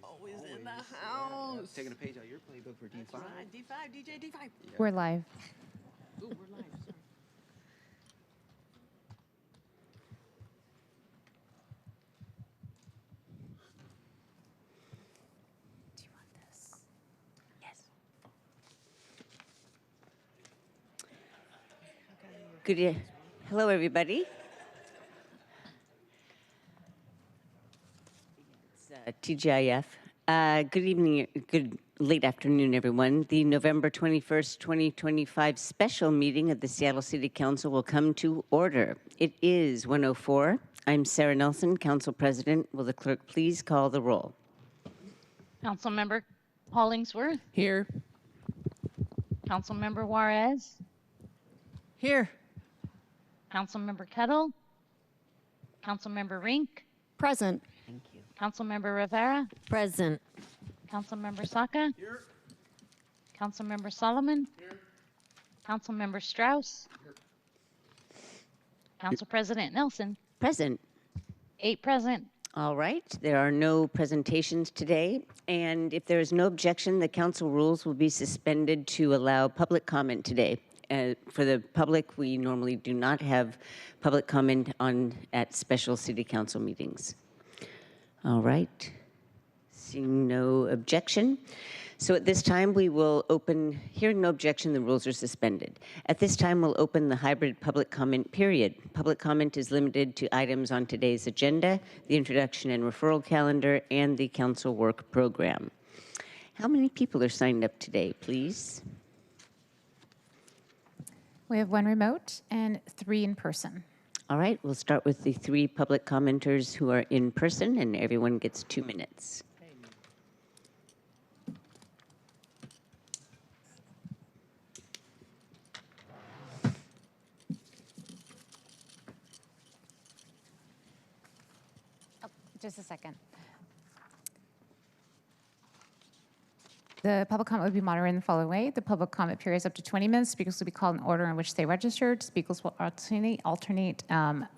Always in the house. Taking a page out of your playbook for D5. That's right. D5, DJ D5. Yeah. We're live. Ooh, we're live. Sorry. Do you want this? Yes. Hello, everybody. It's TGIF. Good evening, good late afternoon, everyone. The November 21st, 2025 special meeting of the Seattle City Council will come to order. It is 1:04. I'm Sarah Nelson, Council President. Will the clerk please call the roll? Councilmember Hollingsworth, Here. Councilmember Juarez, Here. Councilmember Kettle, Councilmember Rink, Present. Thank you. Councilmember Rivera, Present. Councilmember Saka, Here. Councilmember Solomon, Councilmember Strauss, Council President Nelson, Present. 8 present. All right, there are no presentations today, and if there is no objection, the council rules will be suspended to allow public comment today. For the public, we normally do not have public comment at special city council meetings. All right, seeing no objection. So at this time, we will open, hearing no objection, the rules are suspended. At this time, we'll open the hybrid public comment period. Public comment is limited to items on today's agenda, the introduction and referral calendar, and the council work program. How many people are signed up today, please? We have 1 remote and 3 in person. All right, we'll start with the 3 public commenters who are in person, and everyone gets 2 minutes. Just a second. The public comment will be moderated in the following way. The public comment period is up to 20 minutes. Speakers will be called in order in which they registered. Speakers will alternate.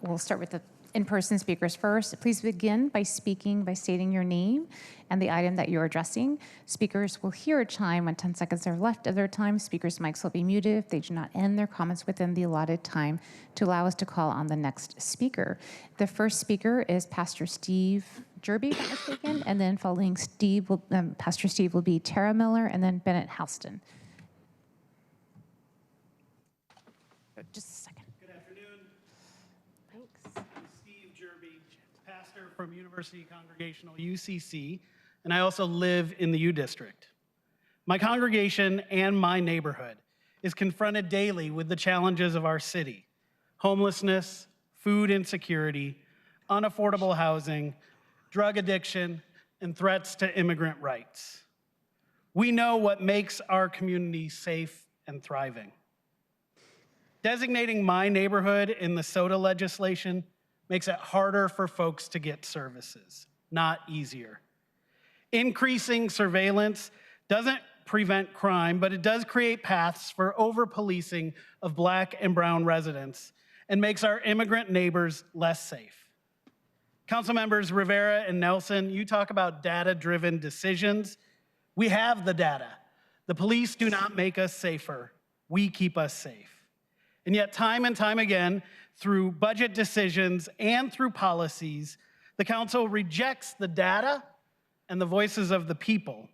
We'll start with the in-person speakers first. Please begin by stating your name and the item that you're addressing. Speakers will hear a chime when 10 seconds are left of their time. Speakers' mics will be muted if they do not end their comments within the allotted time to allow us to call on the next speaker. The first speaker is Pastor Steve Jerby, if I'm not mistaken, and then following Pastor Steve will be Tara Miller and then Bennett Houston. Just a second. Good afternoon. I'm Steve Jerby, pastor from University Congregational UCC, and I also live in the U District. My congregation and my neighborhood is confronted daily with the challenges of our city: homelessness, food insecurity, unaffordable housing, drug addiction, and threats to immigrant rights. We know what makes our community safe and thriving. Designating my neighborhood in the SOTA legislation makes it harder for folks to get services, not easier. Increasing surveillance doesn't prevent crime, but it does create paths for over-policing of Black and brown residents and makes our immigrant neighbors less safe. Council members Rivera and Nelson, you talk about data-driven decisions. We have the data. The police do not make us safer. We keep us safe. And yet time and time again, through budget decisions and through policies, the council rejects the data and the voices of the people,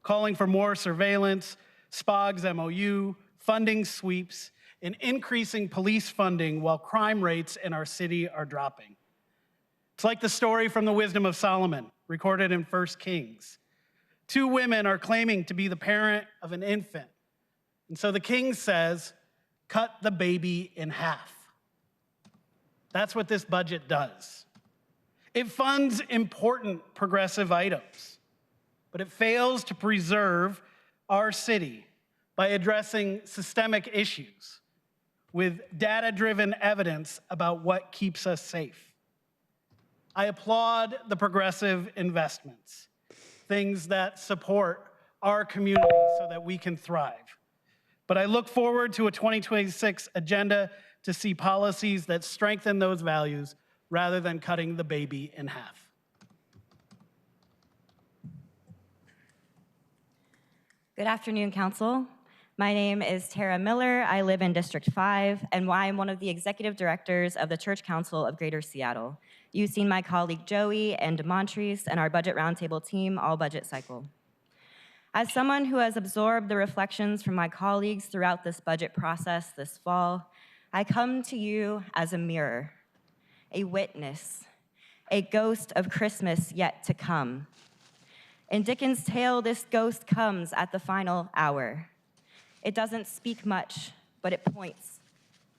calling for more surveillance, SPOG's MOU, funding sweeps, and increasing police funding while crime rates in our city are dropping. It's like the story from the Wisdom of Solomon, recorded in 1 Kings. 2 women are claiming to be the parent of an infant. And so the king says, cut the baby in half. That's what this budget does. It funds important progressive items, but it fails to preserve our city by addressing systemic issues with data-driven evidence about what keeps us safe. I applaud the progressive investments, things that support our community so that we can thrive. But I look forward to a 2026 agenda to see policies that strengthen those values rather than cutting the baby in half. Good afternoon, Council. My name is Tara Miller. I live in District 5, and I am one of the executive directors of the Church Council of Greater Seattle. You've seen my colleague Joey and Demontres and our Budget Roundtable team all budget cycle. As someone who has absorbed the reflections from my colleagues throughout this budget process this fall, I come to you as a mirror, a witness, a ghost of Christmas yet to come. In Dickens' tale, this ghost comes at the final hour. It doesn't speak much, but it points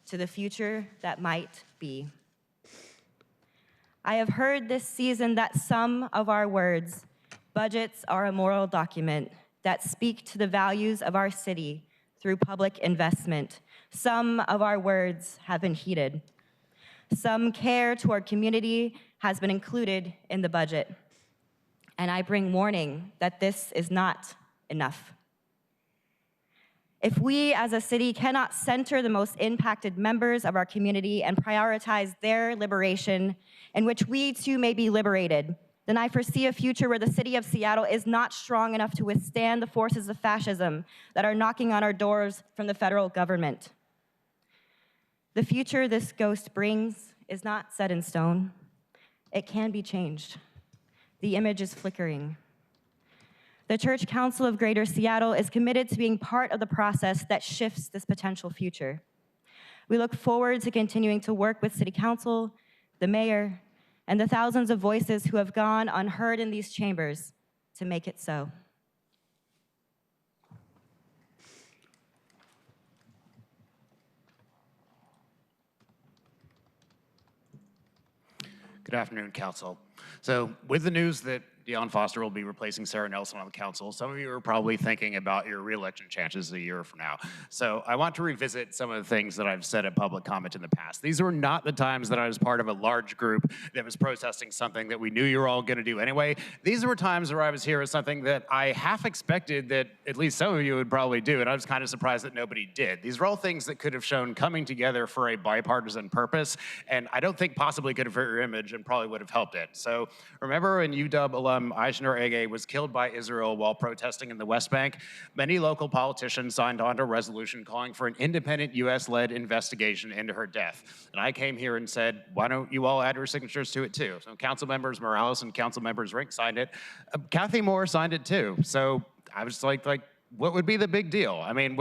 to the future that might be. I have heard this season that some of our words, budgets are a moral document that speak to the values of our city through public investment. Some of our words have been heeded. Some care toward community has been included in the budget. And I bring warning that this is not enough. If we as a city cannot center the most impacted members of our community and prioritize their liberation, in which we too may be liberated, then I foresee a future where the city of Seattle is not strong enough to withstand the forces of fascism that are knocking on our doors from the federal government. The future this ghost brings is not set in stone. It can be changed. The image is flickering. The Church Council of Greater Seattle is committed to being part of the process that shifts this potential future. We look forward to continuing to work with City Council, the mayor, and the thousands of voices who have gone unheard in these chambers to make it so. Good afternoon, Council. So with the news that Deon Foster will be replacing Sarah Nelson on the council, some of you are probably thinking about your re-election chances a year from now. So I want to revisit some of the things that I've said at public comment in the past. These were not the times that I was part of a large group that was protesting something that we knew you were all going to do anyway. These were times where I was here as something that I half expected that at least some of you would probably do, and I was kind of surprised that nobody did. These were all things that could have shown coming together for a bipartisan purpose, and I don't think possibly could have hurt your image and probably would have helped it. So remember when UW alum Aishnur Ege was killed by Israel while protesting in the West Bank? Many local politicians signed on to a resolution calling for an independent US-led investigation into her death. And I came here and said, why don't you all add your signatures to it too? So Council members Morales and Council members Rink signed it. Kathy Moore signed it too. So I was like, what would be the big deal? I mean,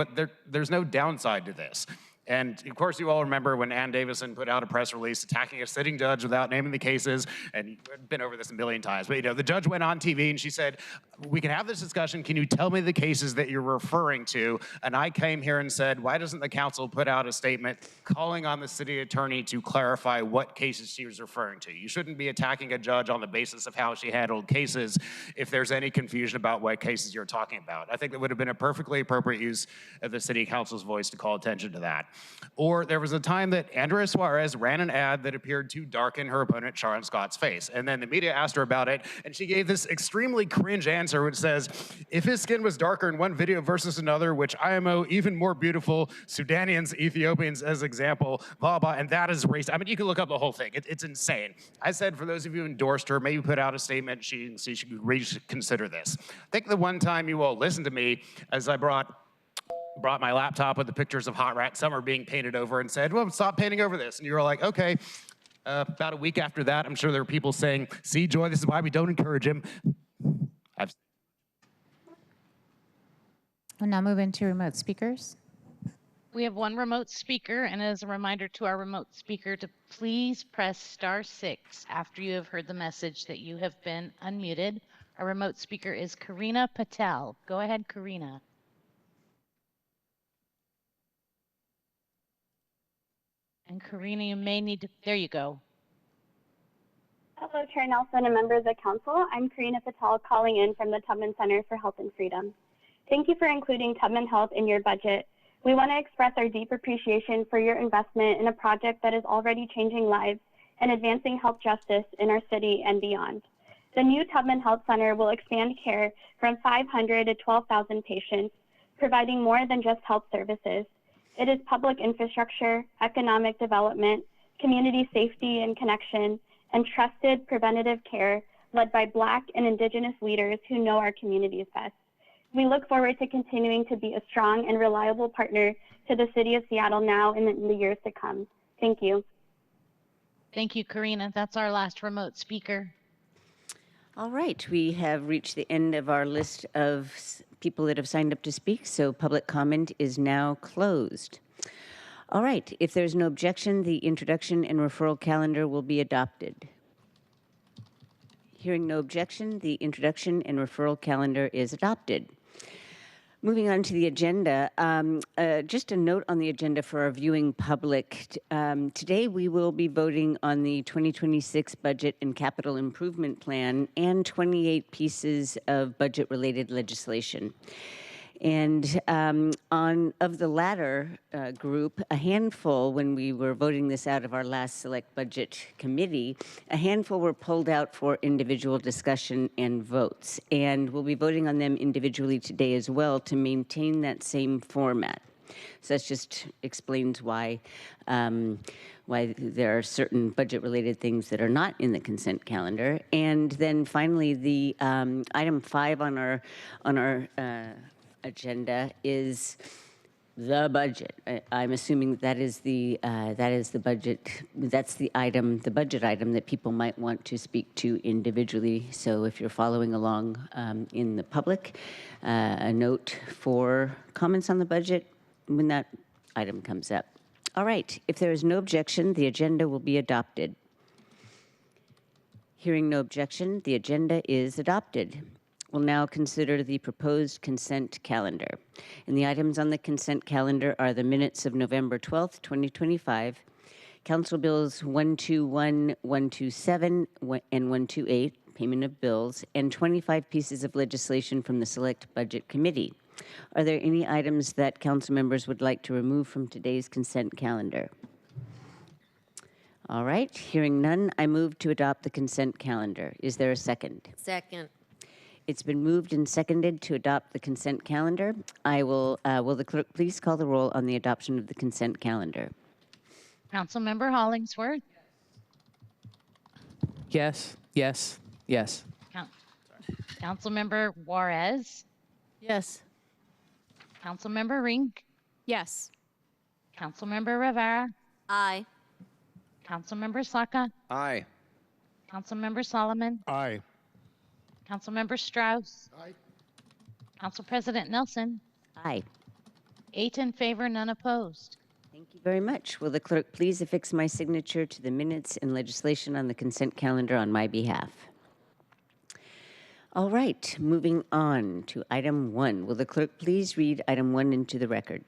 there's no downside to this. And of course, you all remember when Ann Davison put out a press release attacking a sitting judge without naming the cases, and we've been over this a million times, but the judge went on TV and she said, we can have this discussion, can you tell me the cases that you're referring to? And I came here and said, why doesn't the council put out a statement calling on the city attorney to clarify what cases she was referring to? You shouldn't be attacking a judge on the basis of how she handled cases if there's any confusion about what cases you're talking about. I think that would have been a perfectly appropriate use of the city council's voice to call attention to that. Or there was a time that Andrea Suarez ran an ad that appeared to darken her opponent Sharon Scott's face. And then the media asked her about it, and she gave this extremely cringe answer which says, if his skin was darker in one video versus another, which IMO even more beautiful, Sudanians, Ethiopians as example, blah, blah, and that is racist. I mean, you can look up the whole thing. It's insane. I said, for those of you who endorsed her, maybe put out a statement, she should reconsider this. I think the one time you all listened to me as I brought my laptop with the pictures of Hot Rat Summer being painted over and said, well, stop painting over this. And you were like, okay. About a week after that, I'm sure there were people saying, see, Joy, this is why we don't encourage him. We'll now move into remote speakers. We have one remote speaker, and as a reminder to our remote speaker to please press *6 after you have heard the message that you have been unmuted. Our remote speaker is Karina Patel. Go ahead, Karina. And Karina, you may need to, there you go. Hello, Chair Nelson and members of council. I'm Karina Patel calling in from the Tubman Center for Health and Freedom. Thank you for including Tubman Health in your budget. We want to express our deep appreciation for your investment in a project that is already changing lives and advancing health justice in our city and beyond. The new Tubman Health Center will expand care from 500 to 12,000 patients, providing more than just health services. It is public infrastructure, economic development, community safety and connection, and trusted preventative care led by Black and Indigenous leaders who know our communities best. We look forward to continuing to be a strong and reliable partner to the City of Seattle now and in the years to come. Thank you. Thank you, Karina. That's our last remote speaker. All right, we have reached the end of our list of people that have signed up to speak, so public comment is now closed. All right, if there's no objection, the introduction and referral calendar will be adopted. Hearing no objection, the introduction and referral calendar is adopted. Moving on to the agenda, just a note on the agenda for our viewing public. Today we will be voting on the 2026 Budget and Capital Improvement Plan and 28 pieces of budget-related legislation. And of the latter group, a handful, when we were voting this out of our last Select Budget Committee, a handful were pulled out for individual discussion and votes. And we'll be voting on them individually today as well to maintain that same format. So that just explains why there are certain budget-related things that are not in the consent calendar. And then finally, the item 5 on our agenda is the budget. I'm assuming that is the budget. That's the budget item that people might want to speak to individually. So if you're following along in the public, a note for comments on the budget when that item comes up. All right. If there is no objection, the agenda will be adopted. Hearing no objection, the agenda is adopted. We'll now consider the proposed consent calendar. And the items on the consent calendar are the minutes of November 12th, 2025, Council Bills 121, 127, and 128, payment of bills, and 25 pieces of legislation from the Select Budget Committee. Are there any items that council members would like to remove from today's consent calendar? All right, hearing none, I move to adopt the consent calendar. Is there a second? Second. It's been moved and seconded to adopt the consent calendar. Will the clerk please call the roll on the adoption of the consent calendar? Councilmember Hollingsworth. Yes, yes, yes. Councilmember Juarez. Yes. Councilmember Rink. Yes. Councilmember Rivera. Aye. Councilmember Saka. Aye. Councilmember Solomon. Aye. Councilmember Strauss. Aye. Council President Nelson. Aye. 8 in favor, none opposed. Thank you very much. Will the clerk please affix my signature to the minutes and legislation on the consent calendar on my behalf? All right, moving on to item 1. Will the clerk please read item 1 into the record?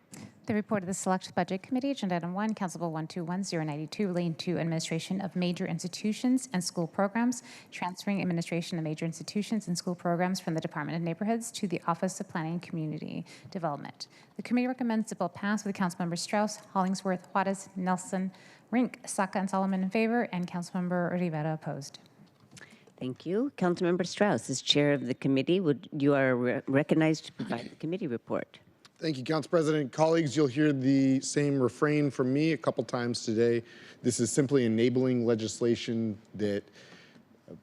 The report of the Select Budget Committee, Agenda Item 1, Council Bill 121092, relating to administration of major institutions and school programs, transferring administration of major institutions and school programs from the Department of Neighborhoods to the Office of Planning and Community Development. The committee recommends the bill pass with Councilmember Strauss, Hollingsworth, Juarez, Nelson, Rink, Saka, and Solomon in favor, and Councilmember Rivera opposed. Thank you. Councilmember Strauss, as chair of the committee, you are recognized to provide the committee report. Thank you, Council President. Colleagues, you'll hear the same refrain from me a couple times today. This is simply enabling legislation that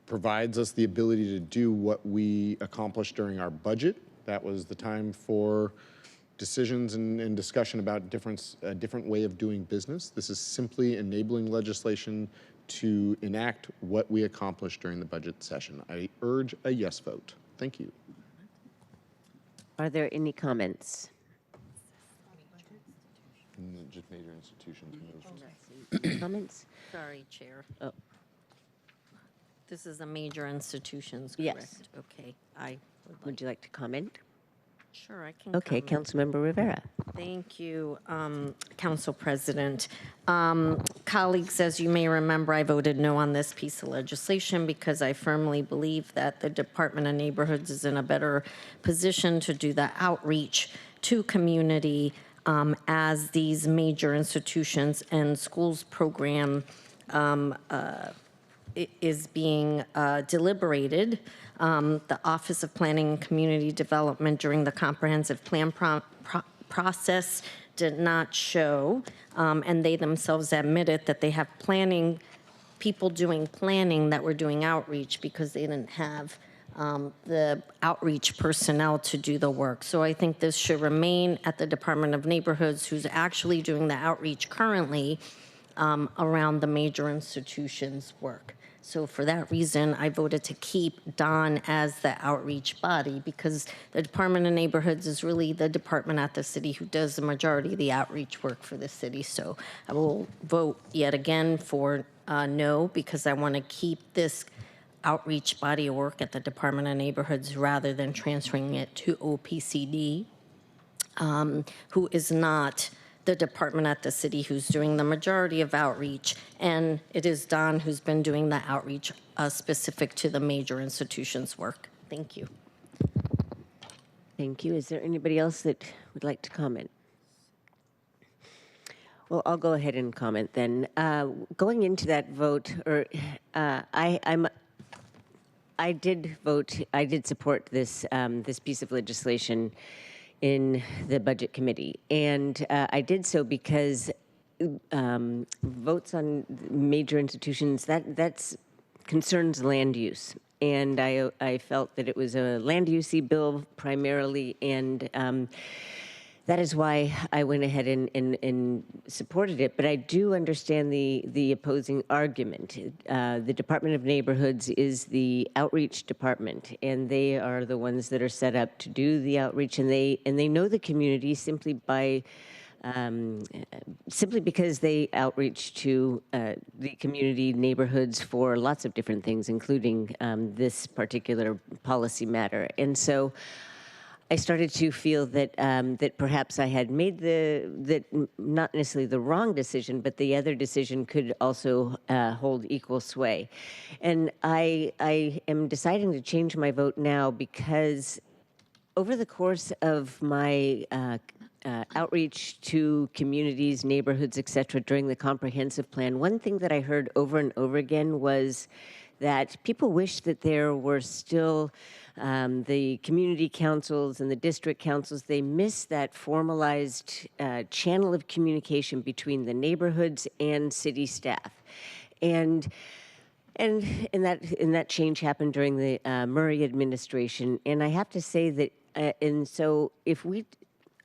provides us the ability to do what we accomplished during our budget. That was the time for decisions and discussion about a different way of doing business. This is simply enabling legislation to enact what we accomplished during the budget session. I urge a yes vote. Thank you. Are there any comments? Just major institutions moved. Comments? Sorry, Chair. Oh. This is a major institutions, Yes. correct? Okay, I Would you like to comment? sure, I can Okay, comment. Councilmember Rivera. Thank you, Council President. Colleagues, as you may remember, I voted no on this piece of legislation because I firmly believe that the Department of Neighborhoods is in a better position to do the outreach to community as these major institutions and schools program is being deliberated. The Office of Planning and Community Development during the comprehensive plan process did not show, and they themselves admitted that they have people doing planning that were doing outreach because they didn't have the outreach personnel to do the work. So I think this should remain at the Department of Neighborhoods, who's actually doing the outreach currently around the major institutions' work. So for that reason, I voted to keep Don as the outreach body, because the Department of Neighborhoods is really the department at the city who does the majority of the outreach work for the city. So I will vote yet again for no, because I want to keep this outreach body of work at the Department of Neighborhoods rather than transferring it to OPCD, who is not the department at the city who's doing the majority of outreach. And it is Don who's been doing the outreach specific to the major institutions' work. Thank you. Thank you. Is there anybody else that would like to comment? Well, I'll go ahead and comment then. Going into that vote, I did vote. I did support this this piece of legislation in the Budget Committee, and I did so because votes on major institutions that's concerns land use, and I felt that it was a land use bill primarily, and that is why I went ahead and supported it. But I do understand the opposing argument. The Department of Neighborhoods is the outreach department, and they are the ones that are set up to do the outreach, and they know the community simply by simply because they outreach to the community neighborhoods for lots of different things, including this particular policy matter. And so I started to feel that that perhaps I had made not necessarily the wrong decision, but the other decision could also hold equal sway. And I am deciding to change my vote now because over the course of my outreach to communities, neighborhoods, et cetera, during the comprehensive plan, one thing that I heard over and over again was that people wish that there were still the community councils and the district councils. They miss that formalized channel of communication between the neighborhoods and city staff. And that change happened during the Murray administration. And I have to say that, and so if we,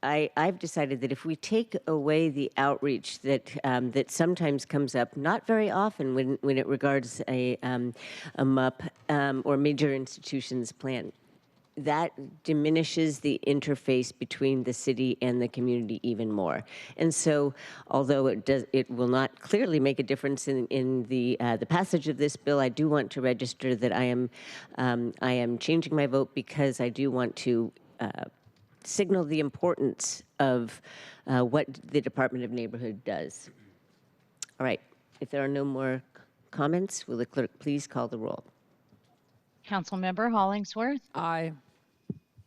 I've decided that if we take away the outreach that that sometimes comes up, not very often when it regards a MUP or major institutions plan, that diminishes the interface between the city and the community even more. And so, although it will not clearly make a difference in the passage of this bill, I do want to register that I am changing my vote because I do want to signal the importance of what the Department of Neighborhood does. All right, if there are no more comments, will the clerk please call the roll? Councilmember Hollingsworth, Aye.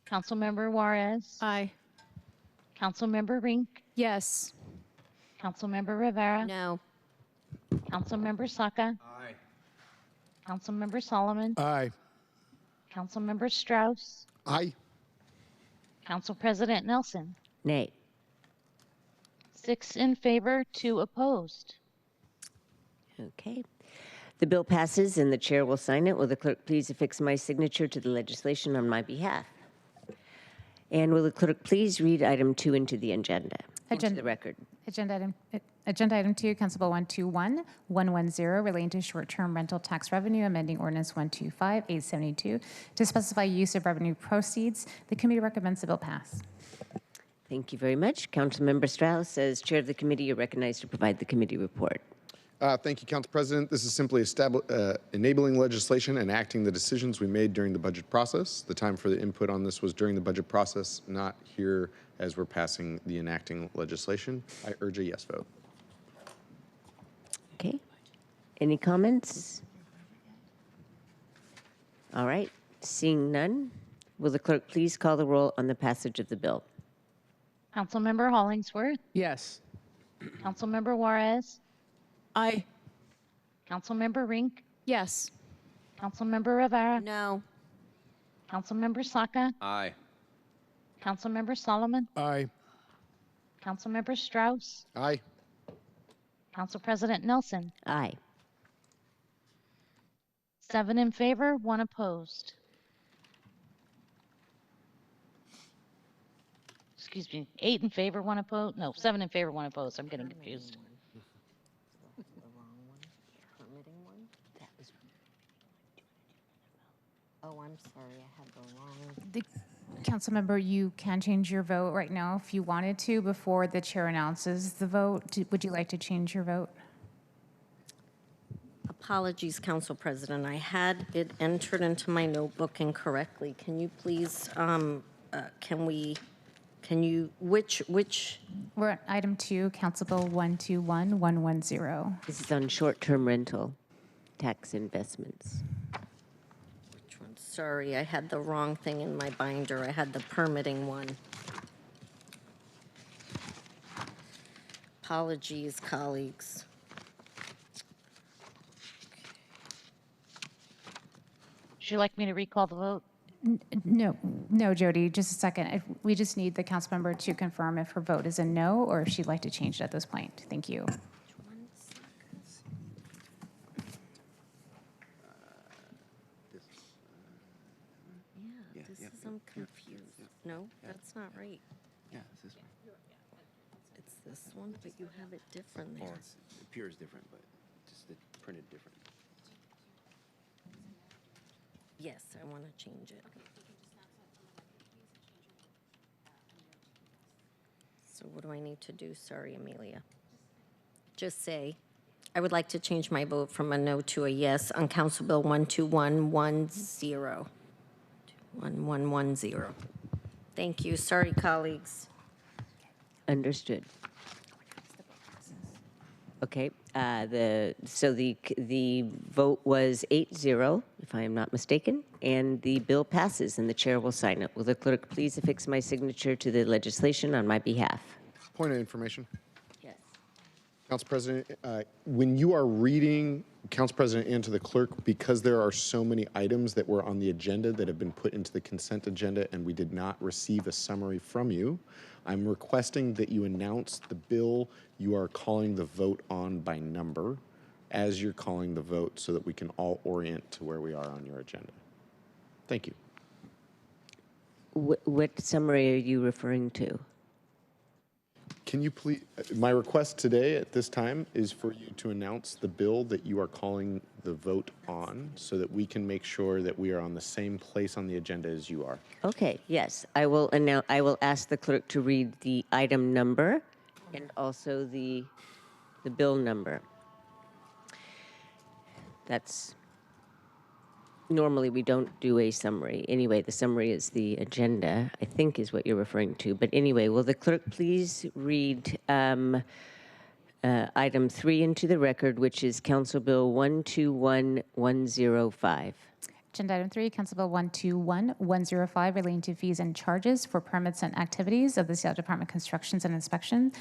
Councilmember Juarez, Aye. Councilmember Rink, Yes. Councilmember Rivera, No. Councilmember Saka, Aye. Councilmember Solomon, Aye. Councilmember Strauss, Aye. Council President Nelson. Nay. 6 in favor, 2 opposed. Okay. The bill passes and the chair will sign it. Will the clerk please affix my signature to the legislation on my behalf? And will the clerk please read item 2 into the agenda? Into the record. Agenda item 2, Council Bill 121110, relating to short-term rental tax revenue, amending ordinance 125-872 to specify use of revenue proceeds. The committee recommends the bill pass. Thank you very much. Councilmember Strauss, as chair of the committee, you're recognized to provide the committee report. Thank you, Council President. This is simply enabling legislation and acting the decisions we made during the budget process. The time for the input on this was during the budget process, not here as we're passing the enacting legislation. I urge a yes vote. Okay. Any comments? All right. Seeing none, will the clerk please call the roll on the passage of the bill? Councilmember Hollingsworth, Yes. Councilmember Juarez, Aye. Councilmember Rink, Yes. Councilmember Rivera, No. Councilmember Saka, Aye. Councilmember Solomon, Aye. Councilmember Strauss, Aye. Council President Nelson. Aye. 7 in favor, 1 opposed. excuse me, 8 in favor, 1 opposed? No, 7 in favor, 1 opposed. I'm getting confused. Oh, I'm sorry, I had the wrong. The council member, you can change your vote right now if you wanted to before the chair announces the vote. Would you like to change your vote? Apologies, Council President. I had it entered into my notebook incorrectly. Can you please, which, We're at item 2, Council Bill 121110. This is on short-term rental tax investments. which one? Sorry, I had the wrong thing in my binder. I had the permitting one. Apologies, colleagues. Would you like me to recall the vote? No, Jody, just a second. We just need the council member to confirm if her vote is a no or if she'd like to change it at this point. Thank you. Yeah, this is, I'm confused. No, that's not right. Yeah, it's this one. It's this one, but you have it different there. It appears different, but just printed different. Yes, I want to change it. So what do I need to do? Sorry, Amelia. Just say, I would like to change my vote from a no to a yes on Council Bill 12110. 1110. Thank you. Sorry, colleagues. Understood. Okay, so the vote was 8-0, if I am not mistaken, and the bill passes, and the chair will sign it. Will the clerk please affix my signature to the legislation on my behalf? Point of information. Yes. Council President, when you are reading, Council President and to the clerk, because there are so many items that were on the agenda that have been put into the consent agenda and we did not receive a summary from you, I'm requesting that you announce the bill you are calling the vote on by number as you're calling the vote so that we can all orient to where we are on your agenda. Thank you. What summary are you referring to? Can you please, my request today at this time is for you to announce the bill that you are calling the vote on so that we can make sure that we are on the same place on the agenda as you are. Okay, yes, I will ask the clerk to read the item number and also the bill number. That's, normally we don't do a summary. Anyway, the summary is the agenda, I think is what you're referring to. But anyway, will the clerk please read item 3 into the record, which is Council Bill 121105. Agenda item 3, Council Bill 121105, relating to fees and charges for permits and activities of the Seattle Department of Constructions and Inspection,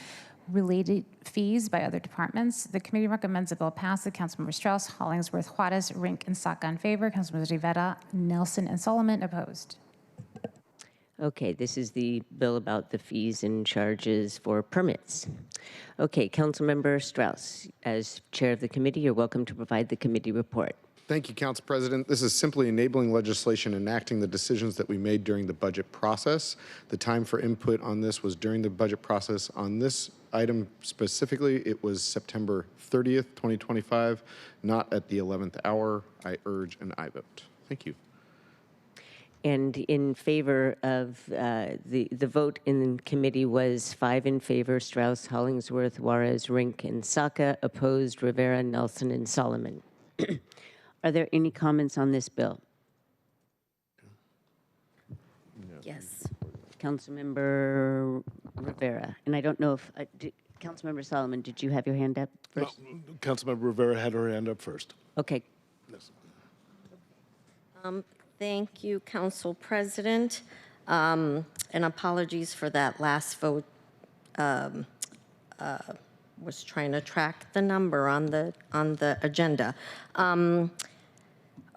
related fees by other departments. The committee recommends the bill pass. The Councilmember Strauss, Hollingsworth, Juarez, Rink, and Saka in favor. Councilmembers Rivera, Nelson, and Solomon opposed. Okay, this is the bill about the fees and charges for permits. Okay, Councilmember Strauss, as chair of the committee, you're welcome to provide the committee report. Thank you, Council President. This is simply enabling legislation enacting the decisions that we made during the budget process. The time for input on this was during the budget process. On this item specifically, it was September 30th, 2025, not at the 11th hour. I urge an aye vote. Thank you. And in favor of the vote in committee was 5 in favor, Strauss, Hollingsworth, Juarez, Rink, and Saka, opposed, Rivera, Nelson, and Solomon. Are there any comments on this bill? Yes. Councilmember Rivera, and I don't know if, Councilmember Solomon, did you have your hand up first? No, Councilmember Rivera had her hand up first. Okay. Yes. Thank you, Council President. And apologies for that last vote. Was trying to track the number on the agenda.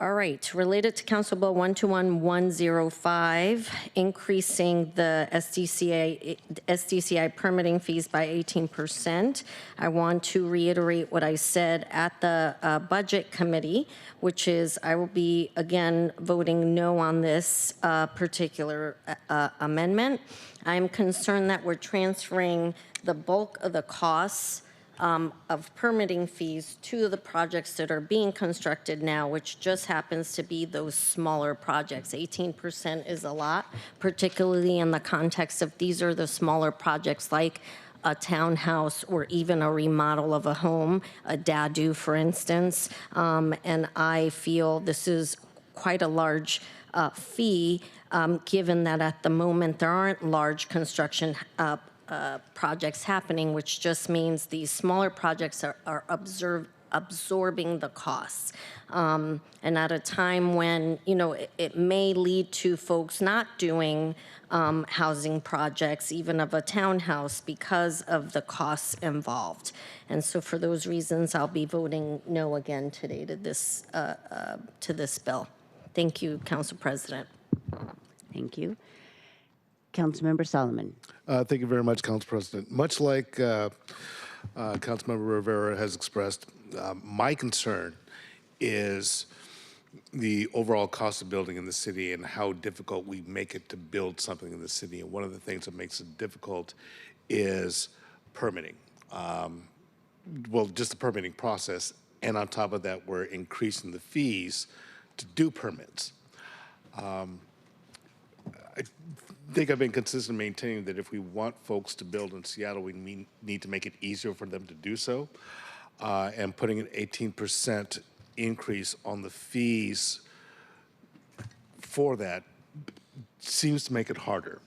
All right, related to Council Bill 121105, increasing the SDCI permitting fees by 18%. I want to reiterate what I said at the Budget Committee, which is I will be, again, voting no on this particular amendment. I'm concerned that we're transferring the bulk of the costs of permitting fees to the projects that are being constructed now, which just happens to be those smaller projects. 18% is a lot, particularly in the context of these are the smaller projects like a townhouse or even a remodel of a home, a dadu, for instance. And I feel this is quite a large fee, given that at the moment there aren't large construction projects happening, which just means these smaller projects are absorbing the costs. And at a time when, it may lead to folks not doing housing projects, even of a townhouse, because of the costs involved. And so for those reasons, I'll be voting no again today to this bill. Thank you, Council President. Thank you. Councilmember Solomon. Thank you very much, Council President. Much like Councilmember Rivera has expressed, my concern is the overall cost of building in the city and how difficult we make it to build something in the city. And one of the things that makes it difficult is permitting. Well, just the permitting process. And on top of that, we're increasing the fees to do permits. I think I've been consistent in maintaining that if we want folks to build in Seattle, we need to make it easier for them to do so. And putting an 18% increase on the fees for that seems to make it harder.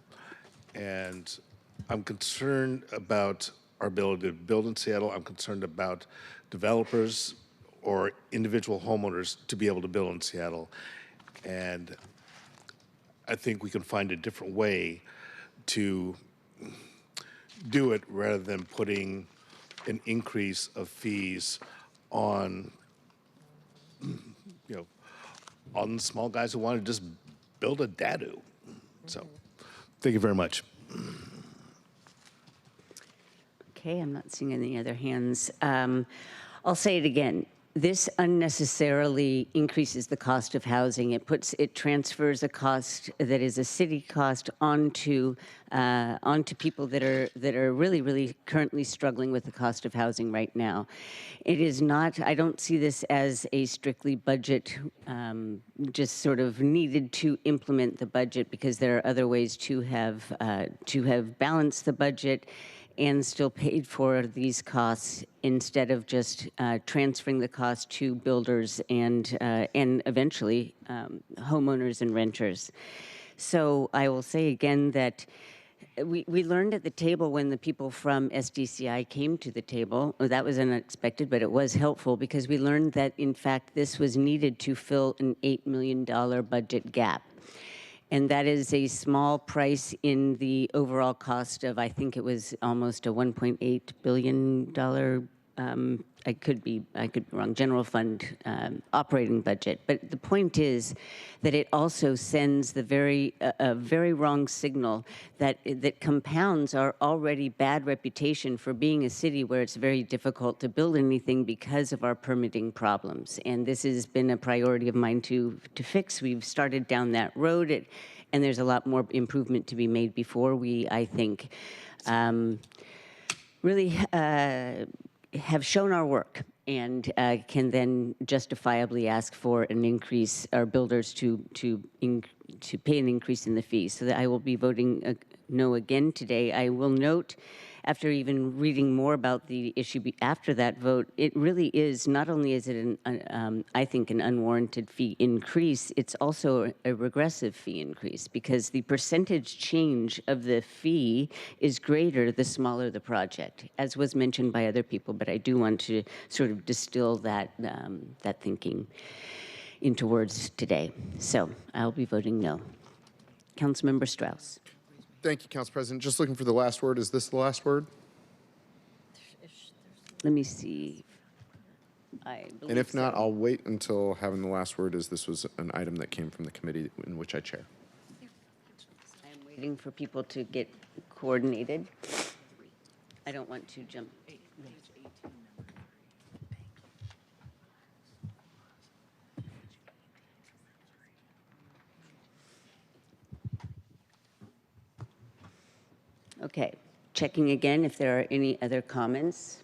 And I'm concerned about our ability to build in Seattle. I'm concerned about developers or individual homeowners to be able to build in Seattle. And I think we can find a different way to do it rather than putting an increase of fees on, on the small guys who want to just build a dadu. So, thank you very much. Okay, I'm not seeing any other hands. I'll say it again. This unnecessarily increases the cost of housing. It transfers a cost that is a city cost onto people that are really currently struggling with the cost of housing right now. It is not. I don't see this as a strictly budget, just sort of needed to implement the budget, because there are other ways to have balanced the budget and still paid for these costs instead of just transferring the cost to builders and eventually homeowners and renters. So I will say again that we learned at the table when the people from SDCI came to the table. That was unexpected, but it was helpful because we learned that, in fact, this was needed to fill an $8 million budget gap. And that is a small price in the overall cost of, I think it was almost a $1.8 billion, I could be wrong, general fund operating budget. But the point is that it also sends the very wrong signal that compounds our already bad reputation for being a city where it's very difficult to build anything because of our permitting problems. And this has been a priority of mine to fix. We've started down that road, and there's a lot more improvement to be made before we, I think, really have shown our work and can then justifiably ask for an increase, our builders to pay an increase in the fees. So that I will be voting no again today. I will note, after even reading more about the issue after that vote, it really is, not only is it, I think, an unwarranted fee increase, it's also a regressive fee increase, because the percentage change of the fee is greater the smaller the project, as was mentioned by other people, but I do want to sort of distill that thinking into words today. So I'll be voting no. Councilmember Strauss. Thank you, Council President. Just looking for the last word. Is this the last word? Let me see. I believe And if not, so. I'll wait until having the last word, as this was an item that came from the committee in which I chair. I'm waiting for people to get coordinated. I don't want to jump. Okay, checking again if there are any other comments.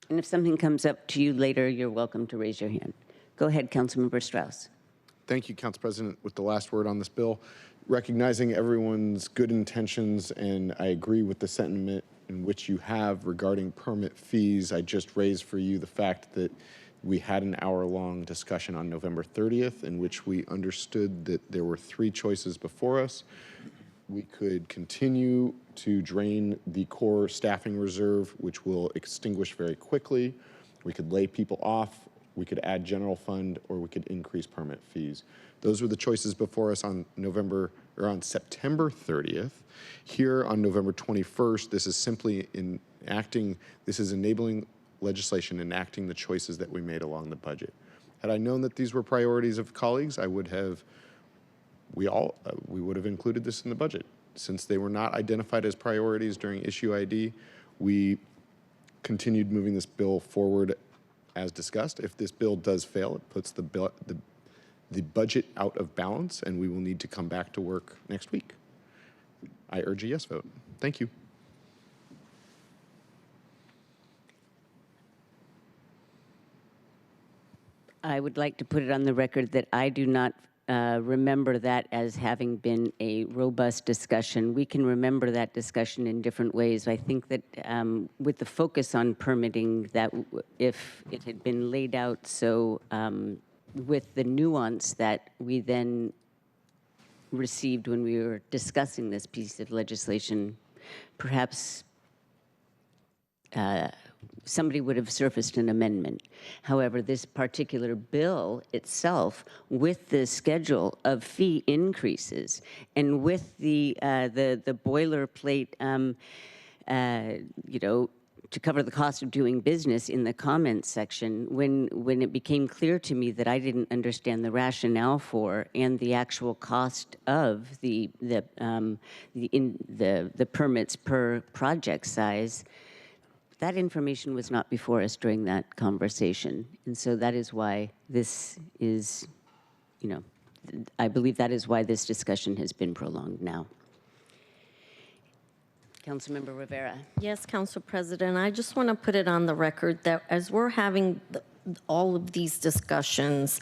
And if something comes up to you later, you're welcome to raise your hand. Go ahead, Councilmember Strauss. Thank you, Council President. With the last word on this bill, recognizing everyone's good intentions, and I agree with the sentiment in which you have regarding permit fees. I just raised for you the fact that we had an hour-long discussion on November 30th in which we understood that there were 3 choices before us. We could continue to drain the core staffing reserve, which will extinguish very quickly. We could lay people off. We could add general fund, or we could increase permit fees. Those were the choices before us on September 30th. Here on November 21st, this is simply this is enabling legislation enacting the choices that we made along the budget. Had I known that these were priorities of colleagues, I would have, we would have included this in the budget. Since they were not identified as priorities during issue ID, we continued moving this bill forward as discussed. If this bill does fail, it puts the budget out of balance, and we will need to come back to work next week. I urge a yes vote. Thank you. I would like to put it on the record that I do not remember that as having been a robust discussion. We can remember that discussion in different ways. I think that with the focus on permitting, that if it had been laid out so with the nuance that we then received when we were discussing this piece of legislation, perhaps somebody would have surfaced an amendment. However, this particular bill itself, with the schedule of fee increases and with the boilerplate, to cover the cost of doing business in the comments section, when it became clear to me that I didn't understand the rationale for and the actual cost of the permits per project size, that information was not before us during that conversation. And so that is why this is, I believe that is why this discussion has been prolonged now. Councilmember Rivera. Yes, Council President. I just want to put it on the record that as we're having all of these discussions,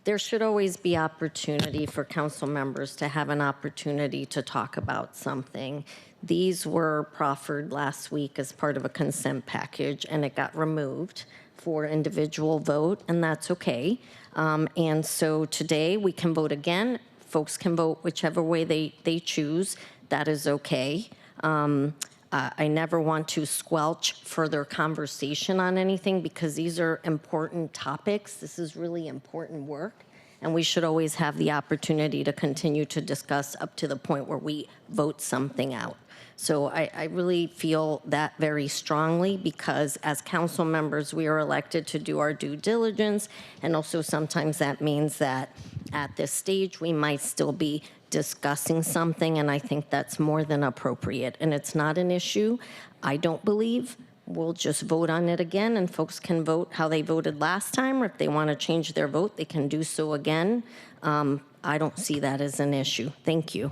there should always be opportunity for council members to have an opportunity to talk about something. These were proffered last week as part of a consent package, and it got removed for individual vote, and that's okay. And so today we can vote again. Folks can vote whichever way they choose. That is okay. I never want to squelch further conversation on anything because these are important topics. This is really important work, and we should always have the opportunity to continue to discuss up to the point where we vote something out. So I really feel that very strongly because as council members, we are elected to do our due diligence, and also sometimes that means that at this stage, we might still be discussing something, and I think that's more than appropriate. And it's not an issue, I don't believe. We'll just vote on it again, and folks can vote how they voted last time, or if they want to change their vote, they can do so again. I don't see that as an issue. Thank you.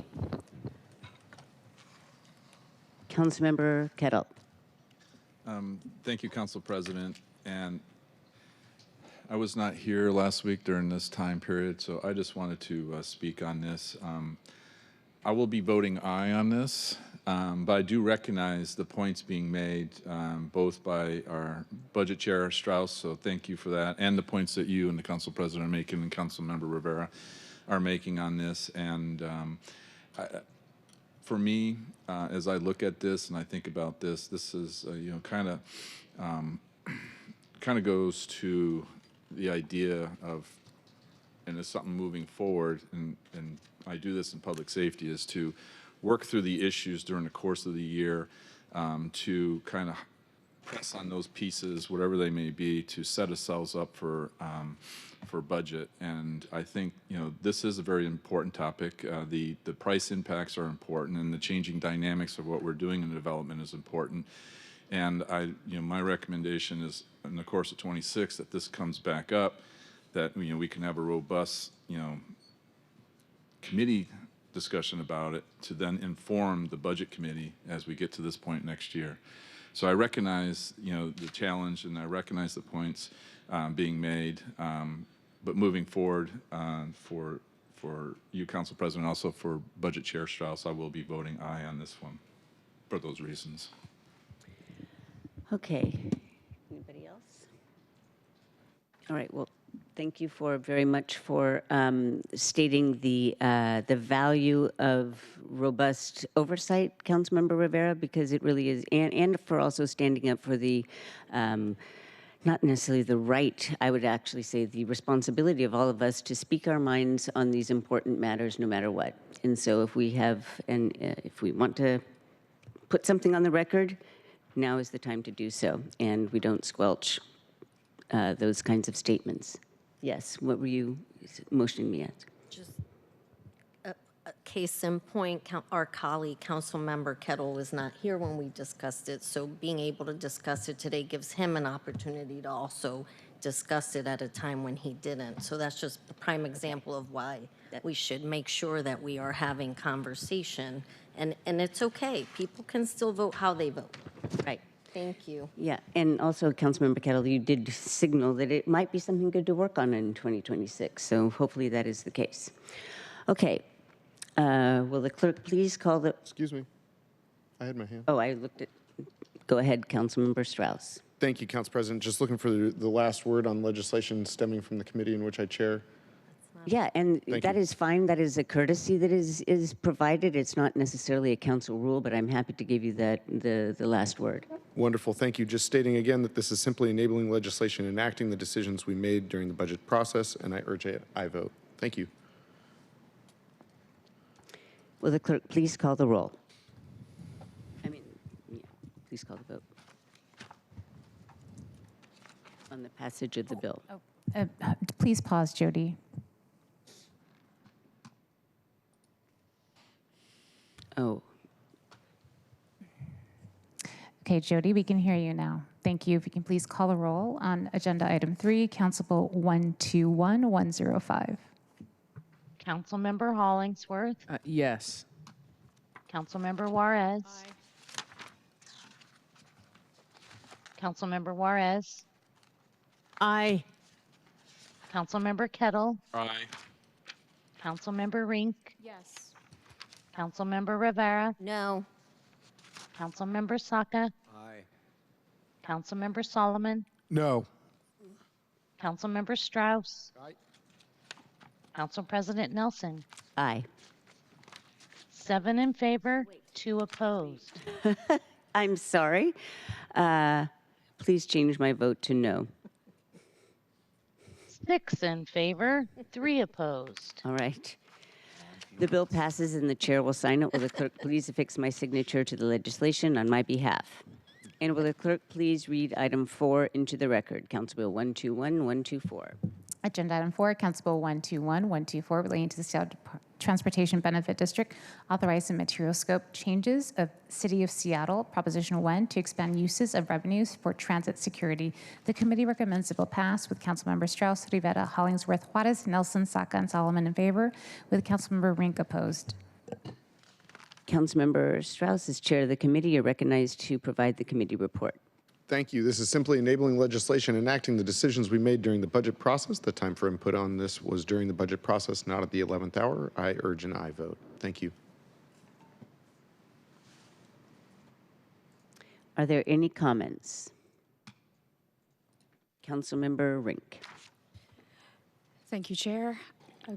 Councilmember Kettle. Thank you, Council President. And I was not here last week during this time period, so I just wanted to speak on this. I will be voting aye on this, but I do recognize the points being made both by our Budget Chair Strauss, so thank you for that, and the points that you and the Council President are making and Councilmember Rivera are making on this. And for me, as I look at this and I think about this, this is kind of goes to the idea of, and it's something moving forward, and I do this in public safety, is to work through the issues during the course of the year to kind of press on those pieces, whatever they may be, to set ourselves up for budget. And I think, this is a very important topic. The price impacts are important, and the changing dynamics of what we're doing in development is important. And my recommendation is, in the course of 26, that this comes back up, that we can have a robust committee discussion about it to then inform the budget committee as we get to this point next year. So I recognize the challenge, and I recognize the points being made, but moving forward for you, Council President, also for Budget Chair Strauss, I will be voting aye on this one for those reasons. Okay. Anybody else? All right. Well, thank you very much for stating the value of robust oversight, Councilmember Rivera, because it really is, and for also standing up for the not necessarily the right, I would actually say the responsibility of all of us to speak our minds on these important matters no matter what. And so if we have, and if we want to put something on the record, now is the time to do so, and we don't squelch those kinds of statements. Yes, what were you motioning me at? Just a case in point, our colleague, Councilmember Kettle, was not here when we discussed it, so being able to discuss it today gives him an opportunity to also discuss it at a time when he didn't. So that's just a prime example of why we should make sure that we are having conversation. And it's okay. People can still vote how they vote. Right. Thank you. Yeah, and also, Councilmember Kettle, you did signal that it might be something good to work on in 2026, so hopefully that is the case. Okay. Will the clerk please call the... Excuse me. I had my hand. Oh, I looked at... Go ahead, Councilmember Strauss. Thank you, Council President. Just looking for the last word on legislation stemming from the committee in which I chair. Yeah, and that you. is fine. That is a courtesy that is provided. It's not necessarily a council rule, but I'm happy to give you the last word. Wonderful, thank you. Just stating again that this is simply enabling legislation enacting the decisions we made during the budget process, and I urge a aye vote. Thank you. Will the clerk please call the roll? Please call the vote on the passage of the bill. Please pause, Jody. Oh. Okay, Jody, we can hear you now. Thank you. If you can please call the roll on agenda item 3, Council Bill 121105. Councilmember Hollingsworth. Yes. Councilmember Juarez. Aye. Councilmember Juarez. Aye. Councilmember Kettle. Aye. Councilmember Rink. Yes. Councilmember Rivera. No. Councilmember Saka. Aye. Councilmember Solomon. No. Councilmember Strauss. Aye. Council President Nelson. Aye. 7 in favor, 2 opposed. I'm sorry. Please change my vote to no. 6 in favor, 3 opposed. All right. The bill passes and the chair will sign it. Will the clerk please affix my signature to the legislation on my behalf? And will the clerk please read item 4 into the record? Council Bill 121124. Agenda item 4, Council Bill 121124, relating to the Seattle Transportation Benefit District, authorizing material scope changes of City of Seattle, Proposition 1, to expand uses of revenues for transit security. The committee recommends the bill pass with Councilmember Strauss, Rivera, Hollingsworth, Juarez, Nelson, Saka, and Solomon in favor, with Councilmember Rink opposed. Councilmember Strauss, as chair of the committee, you're recognized to provide the committee report. Thank you. This is simply enabling legislation enacting the decisions we made during the budget process. The time for input on this was during the budget process, not at the 11th hour. I urge an aye vote. Thank you. Are there any comments? Councilmember Rink. Thank you, Chair.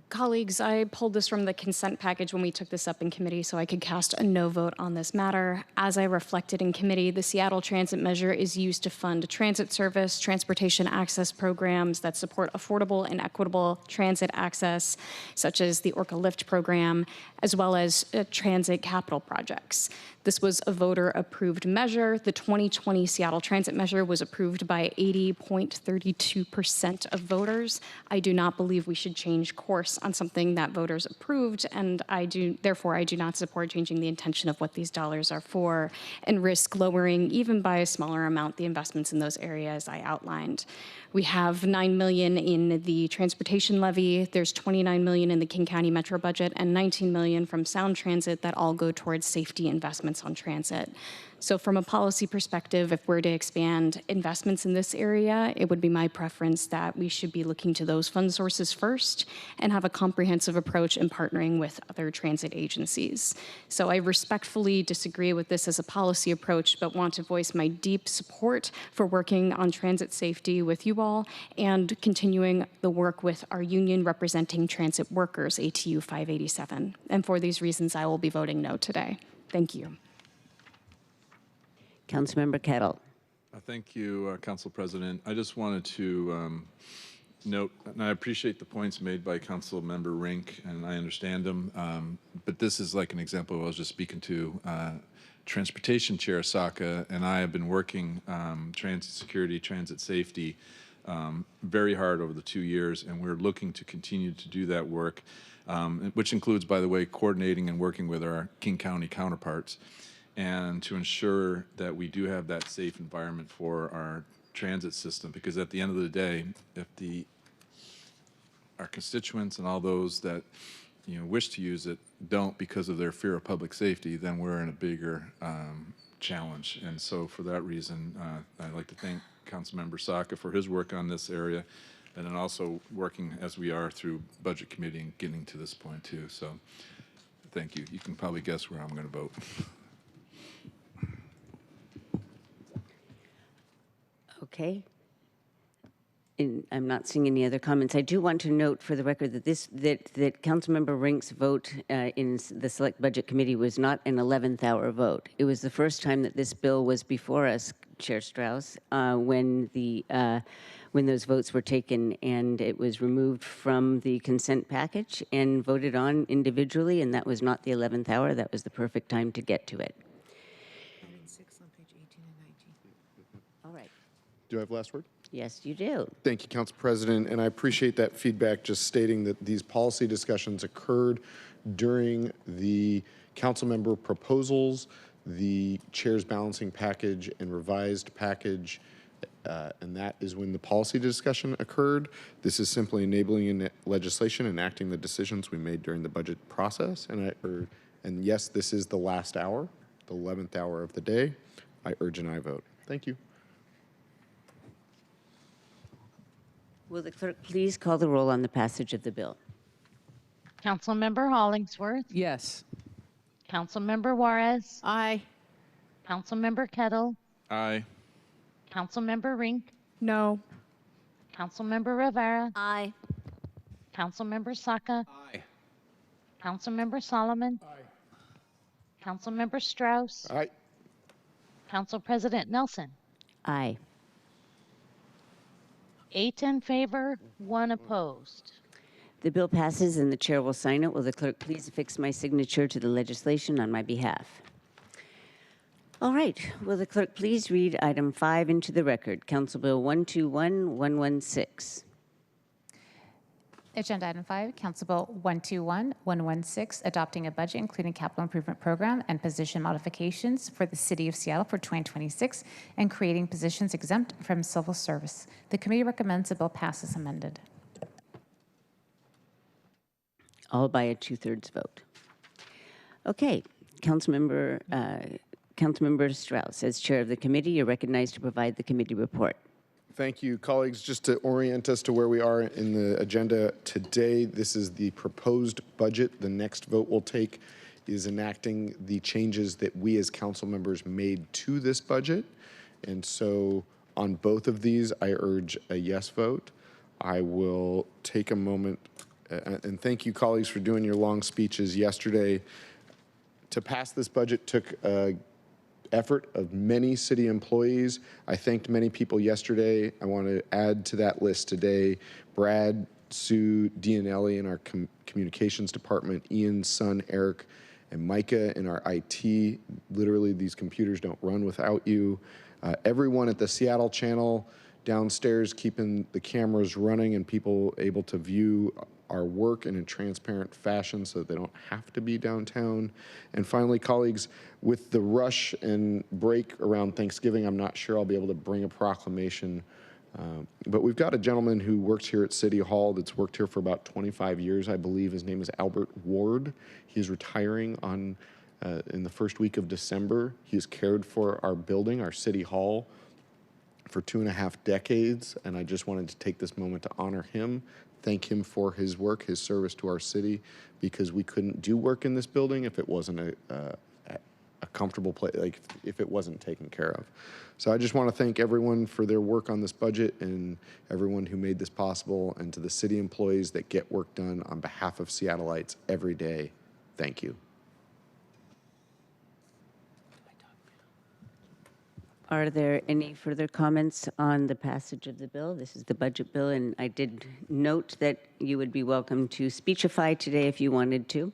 Colleagues, I pulled this from the consent package when we took this up in committee so I could cast a no vote on this matter. As I reflected in committee, the Seattle Transit Measure is used to fund transit service, transportation access programs that support affordable and equitable transit access, such as the Orca Lift program, as well as transit capital projects. This was a voter-approved measure. The 2020 Seattle Transit Measure was approved by 80.32% of voters. I do not believe we should change course on something that voters approved, and therefore I do not support changing the intention of what these dollars are for and risk lowering, even by a smaller amount, the investments in those areas I outlined. We have $9 million in the transportation levy. There's $29 million in the King County Metro budget and $19 million from Sound Transit that all go towards safety investments on transit. So from a policy perspective, if we're to expand investments in this area, it would be my preference that we should be looking to those fund sources first and have a comprehensive approach in partnering with other transit agencies. So I respectfully disagree with this as a policy approach, but want to voice my deep support for working on transit safety with you all and continuing the work with our union representing transit workers, ATU 587. And for these reasons, I will be voting no today. Thank you. Councilmember Kettle. Thank you, Council President. I just wanted to note, and I appreciate the points made by Councilmember Rink, and I understand them, but this is like an example I was just speaking to. Transportation Chair Saka and I have been working transit security, transit safety very hard over the 2 years, and we're looking to continue to do that work, which includes, by the way, coordinating and working with our King County counterparts, and to ensure that we do have that safe environment for our transit system, because at the end of the day, if our constituents and all those that wish to use it don't because of their fear of public safety, then we're in a bigger challenge. And so for that reason, I'd like to thank Councilmember Saka for his work on this area, and then also working as we are through Budget Committee and getting to this point too. So thank you. You can probably guess where I'm going to vote. Okay. And I'm not seeing any other comments. I do want to note for the record that that Councilmember Rink's vote in the Select Budget Committee was not an 11th hour vote. It was the first time that this bill was before us, Chair Strauss, when those votes were taken, and it was removed from the consent package and voted on individually, and that was not the 11th hour. That was the perfect time to get to it. On page 18 and 19. All right. Do I have last word? Yes, you do. Thank you, Council President, and I appreciate that feedback, just stating that these policy discussions occurred during the council member proposals, the chair's balancing package and revised package, and that is when the policy discussion occurred. This is simply enabling legislation, enacting the decisions we made during the budget process, and yes, this is the last hour, the 11th hour of the day. I urge an aye vote. Thank you. Will the clerk please call the roll on the passage of the bill? Councilmember Hollingsworth. Yes. Councilmember Juarez. Aye. Councilmember Kettle. Aye. Councilmember Rink. No. Councilmember Rivera. Aye. Councilmember Saka. Aye. Councilmember Solomon. Aye. Councilmember Strauss. Aye. Council President Nelson. Aye. 8 in favor, 1 opposed. The bill passes and the chair will sign it. Will the clerk please affix my signature to the legislation on my behalf? All right. Will the clerk please read item 5 into the record? Council Bill 121116. Agenda item 5, Council Bill 121116, adopting a budget including capital improvement program and position modifications for the City of Seattle for 2026 and creating positions exempt from civil service. The committee recommends the bill pass as amended. All by a 2/3 vote. Okay. Councilmember Strauss, as chair of the committee, you're recognized to provide the committee report. Thank you, colleagues. Just to orient us to where we are in the agenda today, this is the proposed budget. The next vote we'll take is enacting the changes that we as council members made to this budget. And so on both of these, I urge a yes vote. I will take a moment And thank you, colleagues, for doing your long speeches yesterday. To pass this budget took effort of many city employees. I thanked many people yesterday. I want to add to that list today Brad, Sue, Dianelli in our communications department, Ian's son, Eric, and Micah in our IT. Literally, these computers don't run without you. Everyone at the Seattle channel downstairs keeping the cameras running and people able to view our work in a transparent fashion so that they don't have to be downtown. And finally, colleagues, with the rush and break around Thanksgiving, I'm not sure I'll be able to bring a proclamation. But we've got a gentleman who works here at City Hall that's worked here for about 25 years, I believe. His name is Albert Ward. He's retiring in the first week of December. He has cared for our building, our City Hall, for 2.5 decades, and I just wanted to take this moment to honor him, thank him for his work, his service to our city, because we couldn't do work in this building if it wasn't a comfortable place, like if it wasn't taken care of. So I just want to thank everyone for their work on this budget and everyone who made this possible, and to the city employees that get work done on behalf of Seattleites every day. Thank you. Are there any further comments on the passage of the bill? This is the budget bill, and I did note that you would be welcome to speechify today if you wanted to.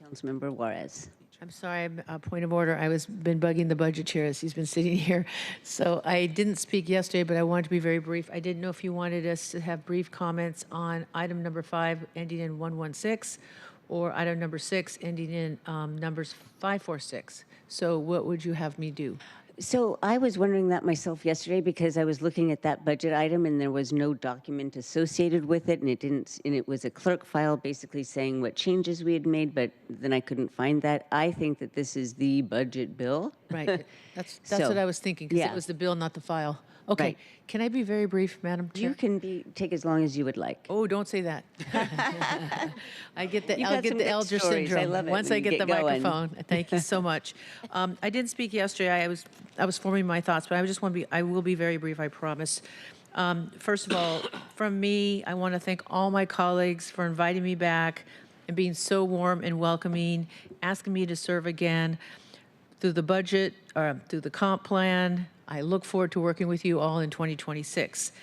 Councilmember Juarez. I'm sorry, a point of order. I was been bugging the budget chair as he's been sitting here. So I didn't speak yesterday, but I wanted to be very brief. I didn't know if you wanted us to have brief comments on item number 5 ending in 116 or item number 6 ending in numbers 546. So what would you have me do? So I was wondering that myself yesterday because I was looking at that budget item and there was no document associated with it, and it was a clerk file basically saying what changes we had made, but then I couldn't find that. I think that this is the budget bill. Right. That's So, what I was thinking, because yeah. it was the bill, not the file. Okay. Right. Can I be very brief, Madam Chair? You can take as long as you would like. Oh, don't say that. I'll get You've got the some good elder stories. I syndrome love it once when I you get the get going. microphone. Thank you so much. I didn't speak yesterday. I was forming my thoughts, but I will be very brief, I promise. First of all, from me, I want to thank all my colleagues for inviting me back and being so warm and welcoming, asking me to serve again through the budget, through the comp plan. I look forward to working with you all in 2026.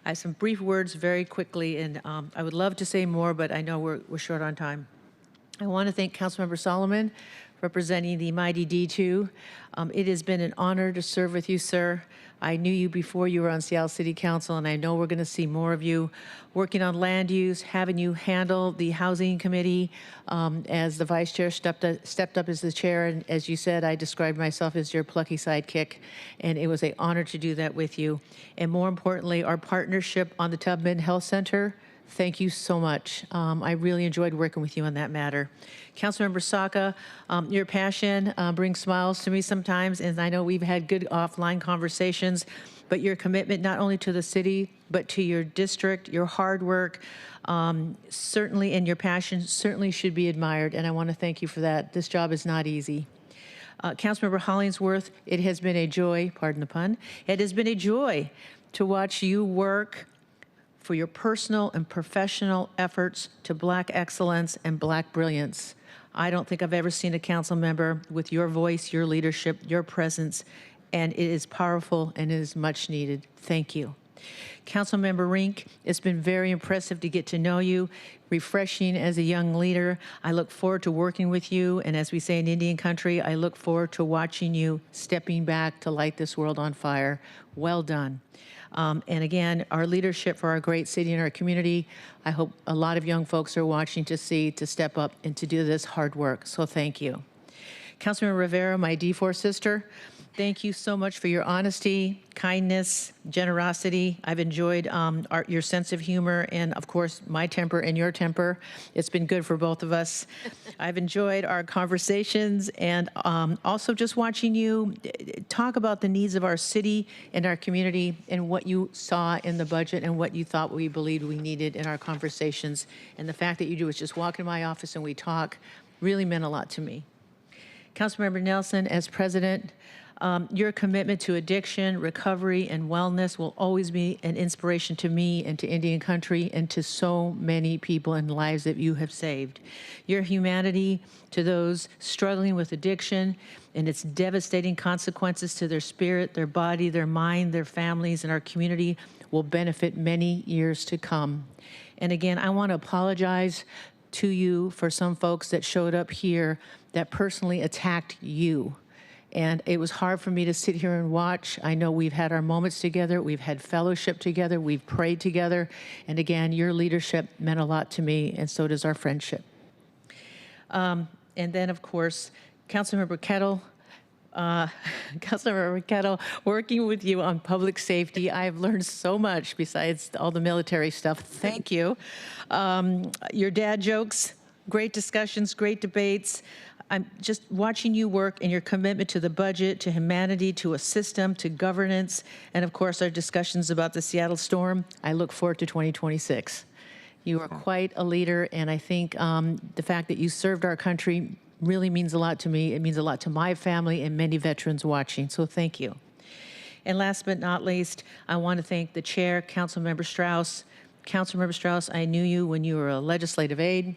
I have some brief words very quickly, and I would love to say more, but I know we're short on time. I want to thank Councilmember Solomon, representing the mighty D2. It has been an honor to serve with you, sir. I knew you before you were on Seattle City Council, and I know we're going to see more of you working on land use, having you handle the Housing Committee as the Vice Chair stepped up as the Chair. And as you said, I described myself as your plucky sidekick, and it was an honor to do that with you. And more importantly, our partnership on the Tubman Health Center, thank you so much. I really enjoyed working with you on that matter. Councilmember Saka, your passion brings smiles to me sometimes, and I know we've had good offline conversations, but your commitment not only to the city, but to your district, your hard work, certainly, and your passion certainly should be admired, and I want to thank you for that. This job is not easy. Councilmember Hollingsworth, it has been a joy, pardon the pun, it has been a joy to watch you work for your personal and professional efforts to Black excellence and Black brilliance. I don't think I've ever seen a council member with your voice, your leadership, your presence, and it is powerful and it is much needed. Thank you. Councilmember Rink, it's been very impressive to get to know you, refreshing as a young leader. I look forward to working with you, and as we say in Indian country, I look forward to watching you stepping back to light this world on fire. Well done. And again, our leadership for our great city and our community, I hope a lot of young folks are watching to step up and to do this hard work. So thank you. Councilman Rivera, my D4 sister, thank you so much for your honesty, kindness, generosity. I've enjoyed your sense of humor and, of course, my temper and your temper. It's been good for both of us. I've enjoyed our conversations and also just watching you talk about the needs of our city and our community and what you saw in the budget and what you thought we believed we needed in our conversations. And the fact that you do is just walk into my office and we talk really meant a lot to me. Councilmember Nelson, as president, Your commitment to addiction, recovery, and wellness will always be an inspiration to me and to Indian Country and to so many people and lives that you have saved. Your humanity to those struggling with addiction and its devastating consequences to their spirit, their body, their mind, their families, and our community will benefit many years to come. And again, I want to apologize to you for some folks that showed up here that personally attacked you. And it was hard for me to sit here and watch. I know we've had our moments together. We've had fellowship together. We've prayed together. And again, your leadership meant a lot to me, and so does our friendship. And then, of course, Councilmember Kettle, working with you on public safety, I've learned so much besides all the military stuff. Thank you. Your dad jokes, great discussions, great debates. I'm just watching you work and your commitment to the budget, to humanity, to a system, to governance, and of course our discussions about the Seattle storm. I look forward to 2026. You are quite a leader, and I think the fact that you served our country really means a lot to me. It means a lot to my family and many veterans watching, so thank you. And last but not least, I want to thank the chair, Councilmember Strauss. Councilmember Strauss, I knew you when you were a legislative aide.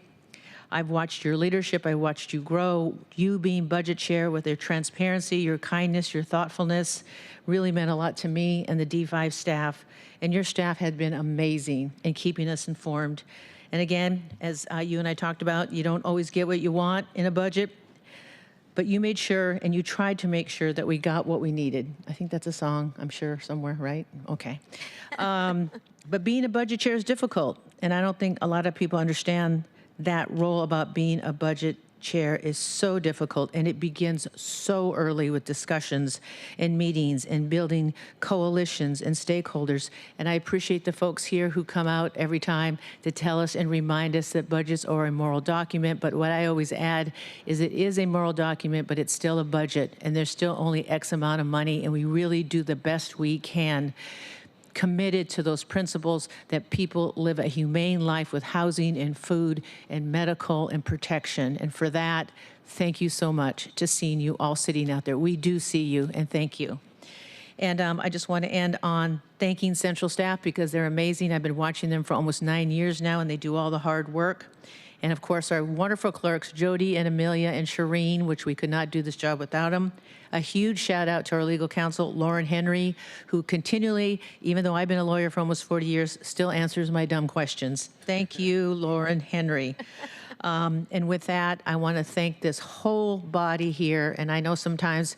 I've watched your leadership. I watched you grow. You being budget chair with your transparency, your kindness, your thoughtfulness really meant a lot to me and the D5 staff. And your staff had been amazing in keeping us informed. And again, as you and I talked about, you don't always get what you want in a budget, but you made sure and you tried to make sure that we got what we needed. I think that's a song, I'm sure, somewhere, right? Okay. But being a budget chair is difficult, and I don't think a lot of people understand that role about being a budget chair is so difficult, and it begins so early with discussions and meetings and building coalitions and stakeholders. And I appreciate the folks here who come out every time to tell us and remind us that budgets are a moral document. But what I always add is it is a moral document, but it's still a budget, and there's still only X amount of money, and we really do the best we can, committed to those principles that people live a humane life with housing and food and medical and protection. And for that, thank you so much to seeing you all sitting out there. We do see you, and thank you. And I just want to end on thanking Central staff because they're amazing. I've been watching them for almost 9 years now, and they do all the hard work. And of course, our wonderful clerks, Jody and Amelia and Shireen, which we could not do this job without them. A huge shout out to our legal counsel, Lauren Henry, who continually, even though I've been a lawyer for almost 40 years, still answers my dumb questions. Thank you, Lauren Henry. And with that, I want to thank this whole body here. And I know sometimes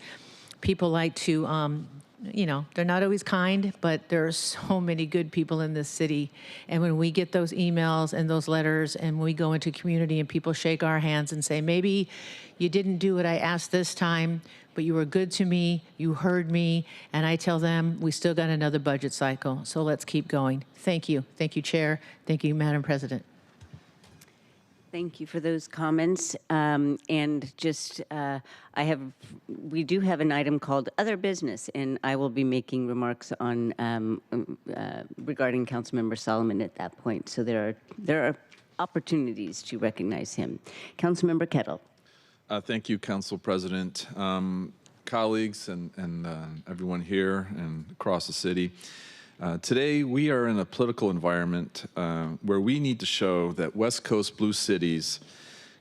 people like to, you know, they're not always kind, but there are so many good people in this city. And when we get those emails and those letters and we go into community and people shake our hands and say, maybe you didn't do what I asked this time, but you were good to me, you heard me, and I tell them we still got another budget cycle, so let's keep going. Thank you. Thank you, Chair. Thank you, Madam President. Thank you for those comments. And just, we do have an item called Other Business, and I will be making remarks on regarding Councilmember Solomon at that point. So there are opportunities to recognize him. Councilmember Kettle. Thank you, Council President, colleagues, and everyone here and across the city. Today, we are in a political environment where we need to show that West Coast blue cities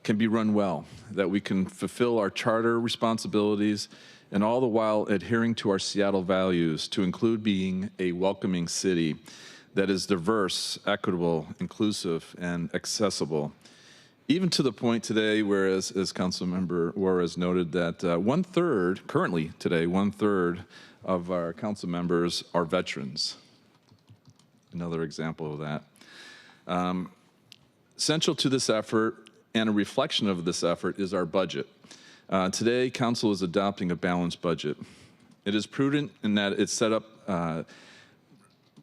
can be run well, that we can fulfill our charter responsibilities, and all the while adhering to our Seattle values to include being a welcoming city that is diverse, equitable, inclusive, and accessible. Even to the point today where, as Councilmember Juarez noted, that currently today, 1/3 of our council members are veterans. Another example of that. Central to this effort and a reflection of this effort is our budget. Today, Council is adopting a balanced budget. It is prudent in that it's set up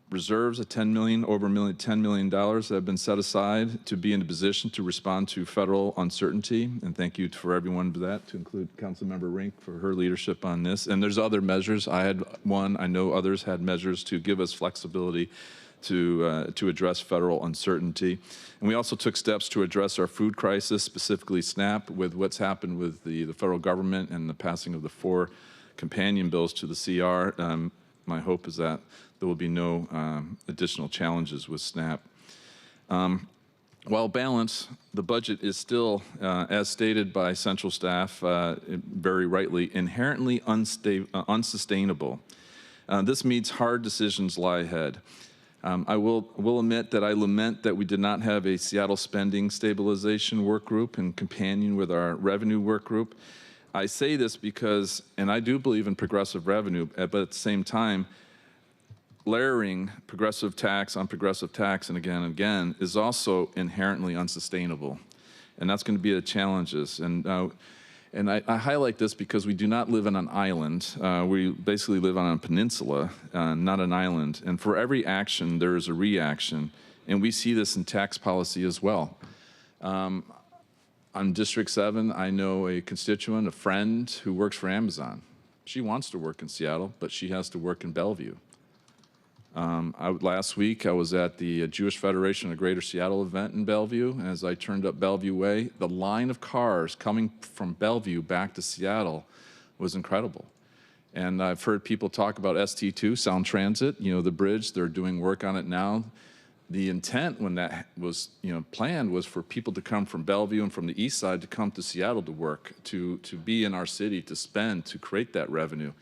reserves of $10 million that have been set aside to be in a position to respond to federal uncertainty. And thank you for everyone for that, to include Councilmember Rink for her leadership on this. And there's other measures. I had one. I know others had measures to give us flexibility to address federal uncertainty. And we also took steps to address our food crisis, specifically SNAP, with what's happened with the federal government and the passing of the 4 companion bills to the CR. My hope is that there will be no additional challenges with SNAP. While balanced, the budget is still, as stated by central staff very rightly, inherently unsustainable. This means hard decisions lie ahead. I will admit that I lament that we did not have a Seattle spending stabilization work group in companion with our revenue work group. I say this because, and I do believe in progressive revenue, but at the same time, layering progressive tax on progressive tax and again is also inherently unsustainable. And that's going to be the challenges. And I highlight this because we do not live on an island. We basically live on a peninsula, not an island. And for every action, there is a reaction. And we see this in tax policy as well. On District 7, I know a constituent, a friend who works for Amazon. She wants to work in Seattle, but she has to work in Bellevue. Last week, I was at the Jewish Federation of Greater Seattle event in Bellevue. As I turned up Bellevue Way, the line of cars coming from Bellevue back to Seattle was incredible. And I've heard people talk about ST2, Sound Transit, the bridge. They're doing work on it now. The intent when that was planned was for people to come from Bellevue and from the east side to come to Seattle to work, to be in our city, to spend, to create that revenue.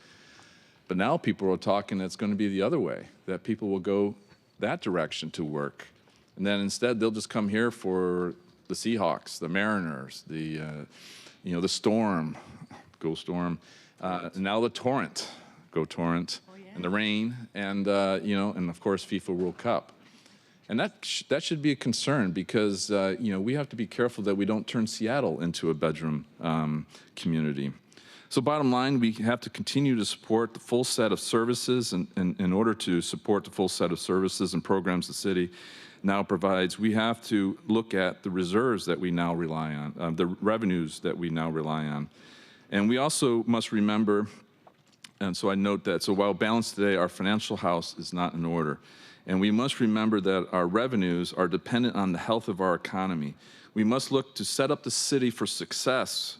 But now people are talking it's going to be the other way, that people will go that direction to work. And then instead, they'll just come here for the Seahawks, the Mariners, the Storm, go Storm, and now the Torrent, go Torrent, and the rain, and, and of course, FIFA World Cup. And that should be a concern because, we have to be careful that we don't turn Seattle into a bedroom community. So bottom line, we have to continue to support the full set of services, and in order to support the full set of services and programs the city now provides, we have to look at the reserves that we now rely on, the revenues that we now rely on. And we also must remember, and so I note that, so while balanced today, our financial house is not in order. And we must remember that our revenues are dependent on the health of our economy. We must look to set up the city for success,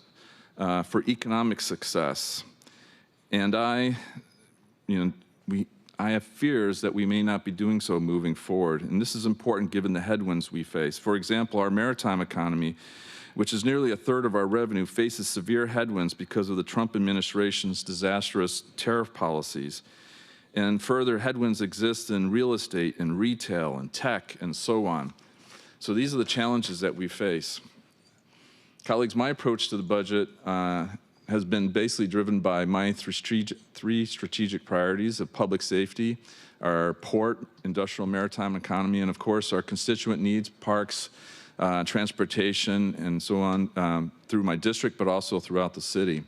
for economic success. And I have fears that we may not be doing so moving forward. And this is important given the headwinds we face. For example, our maritime economy, which is nearly a third of our revenue, faces severe headwinds because of the Trump administration's disastrous tariff policies. And further headwinds exist in real estate and retail and tech and so on. So these are the challenges that we face. Colleagues, my approach to the budget has been basically driven by my three strategic priorities of public safety, our port, industrial maritime economy, and of course our constituent needs, parks, transportation, and so on through my district, but also throughout the city,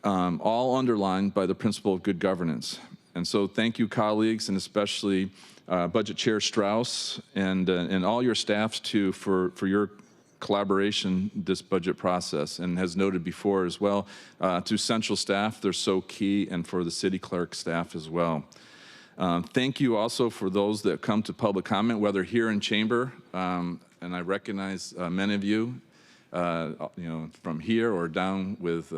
all underlined by the principle of good governance. And so thank you, colleagues, and especially Budget Chair Strauss and all your staffs too for your collaboration this budget process, and as noted before as well, to central staff, they're so key, and for the city clerk staff as well. Thank you also for those that come to public comment, whether here in chamber, and I recognize many of you, from here or down with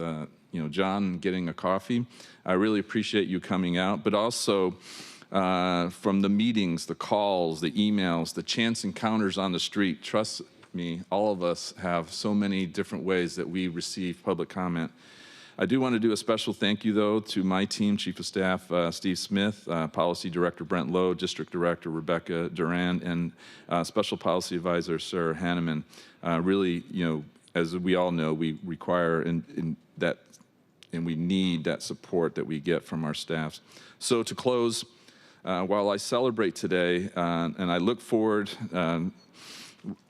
John getting a coffee. I really appreciate you coming out, but also from the meetings, the calls, the emails, the chance encounters on the street. Trust me, all of us have so many different ways that we receive public comment. I do want to do a special thank you, though, to my team, Chief of Staff Steve Smith, Policy Director Brent Lowe, District Director Rebecca Duran, and Special Policy Advisor Sarah Hanneman. Really, as we all know, we require and we need that support that we get from our staffs. So to close, while I celebrate today, and I look forward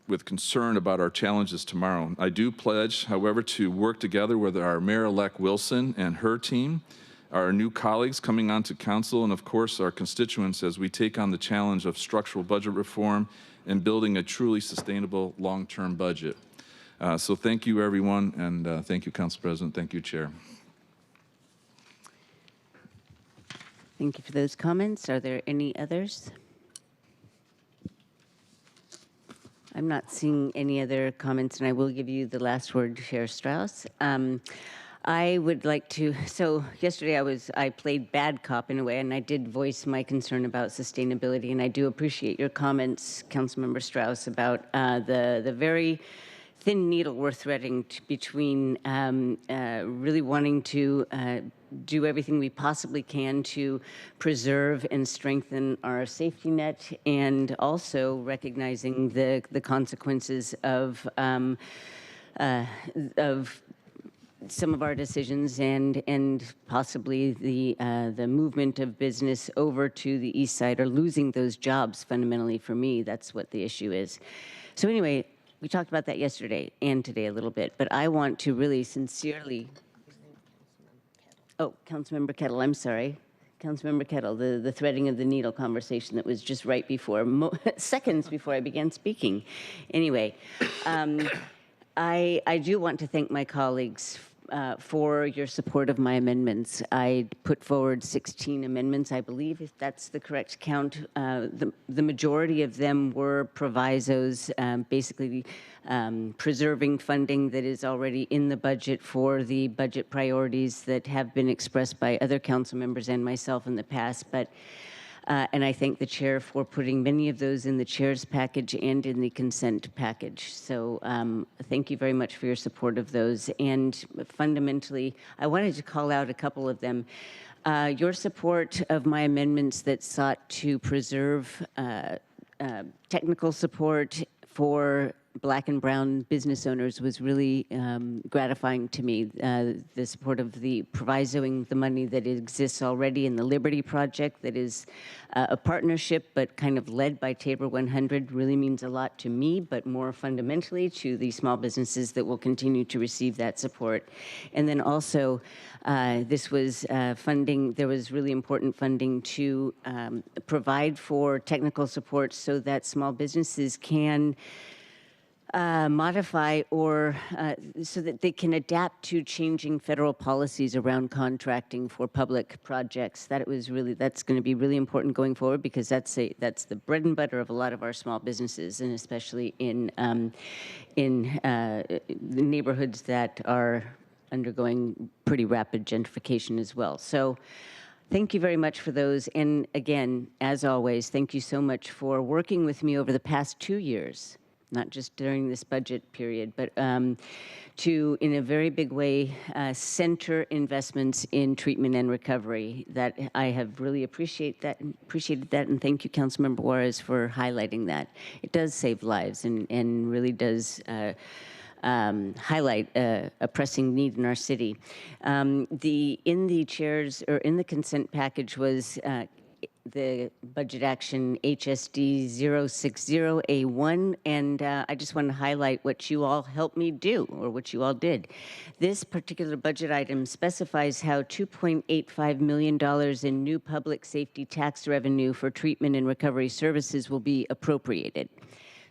with concern about our challenges tomorrow, I do pledge, however, to work together with our Mayor-elect Wilson and her team, our new colleagues coming onto council, and of course our constituents as we take on the challenge of structural budget reform and building a truly sustainable long-term budget. So thank you, everyone, and thank you, Council President. Thank you, Chair. Thank you for those comments. Are there any others? I'm not seeing any other comments, and I will give you the last word, Chair Strauss. I would like to, so yesterday I played bad cop in a way, and I did voice my concern about sustainability, and I do appreciate your comments, Councilmember Strauss, about the very thin needle we're threading between really wanting to do everything we possibly can to preserve and strengthen our safety net, and also recognizing the consequences of some of our decisions and possibly the movement of business over to the east side, or losing those jobs. Fundamentally, for me, that's what the issue is. So anyway, we talked about that yesterday and today a little bit, but I want to really sincerely, Councilmember Kettle, I'm sorry. Councilmember Kettle, the threading of the needle conversation that was just right before, seconds before I began speaking. Anyway, I do want to thank my colleagues for your support of my amendments. I put forward 16 amendments, I believe, if that's the correct count. The majority of them were provisos, basically preserving funding that is already in the budget for the budget priorities that have been expressed by other council members and myself in the past. But and I thank the chair for putting many of those in the chair's package and in the consent package. So thank you very much for your support of those. And fundamentally, I wanted to call out a couple of them. Your support of my amendments that sought to preserve technical support for Black and brown business owners was really gratifying to me. The support of the provisoing the money that exists already in the Liberty Project, that is a partnership but kind of led by Tabor 100, really means a lot to me, but more fundamentally to the small businesses that will continue to receive that support. And then also, this was funding, there was really important funding to provide for technical support so that small businesses can modify or so that they can adapt to changing federal policies around contracting for public projects. That's going to be really important going forward, because that's the bread and butter of a lot of our small businesses, and especially in the neighborhoods that are undergoing pretty rapid gentrification as well. So thank you very much for those. And again, as always, thank you so much for working with me over the past 2 years, not just during this budget period, but to, in a very big way, center investments in treatment and recovery. That I have really appreciated that, and thank you, Councilmember Juarez, for highlighting that. It does save lives and really does highlight a pressing need in our city. In the chairs, or in the consent package, was the budget action HSD 060A1, and I just want to highlight what you all helped me do, or what you all did. This particular budget item specifies how $2.85 million in new public safety tax revenue for treatment and recovery services will be appropriated.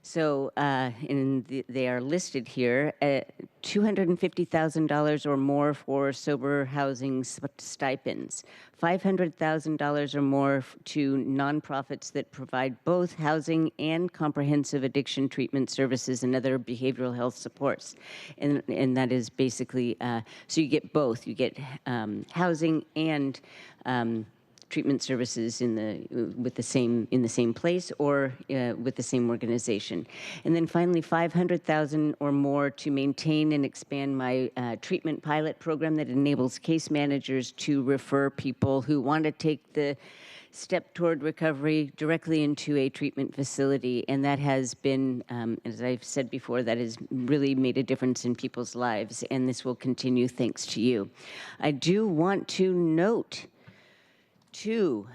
So they are listed here, $250,000 or more for sober housing stipends, $500,000 or more to nonprofits that provide both housing and comprehensive addiction treatment services and other behavioral health supports. And that is basically, so you get both. You get housing and treatment services in the same place, or with the same organization. And then finally, $500,000 or more to maintain and expand my treatment pilot program that enables case managers to refer people who want to take the step toward recovery directly into a treatment facility. And that has been, as I've said before, that has really made a difference in people's lives, and this will continue thanks to you. I do want to note to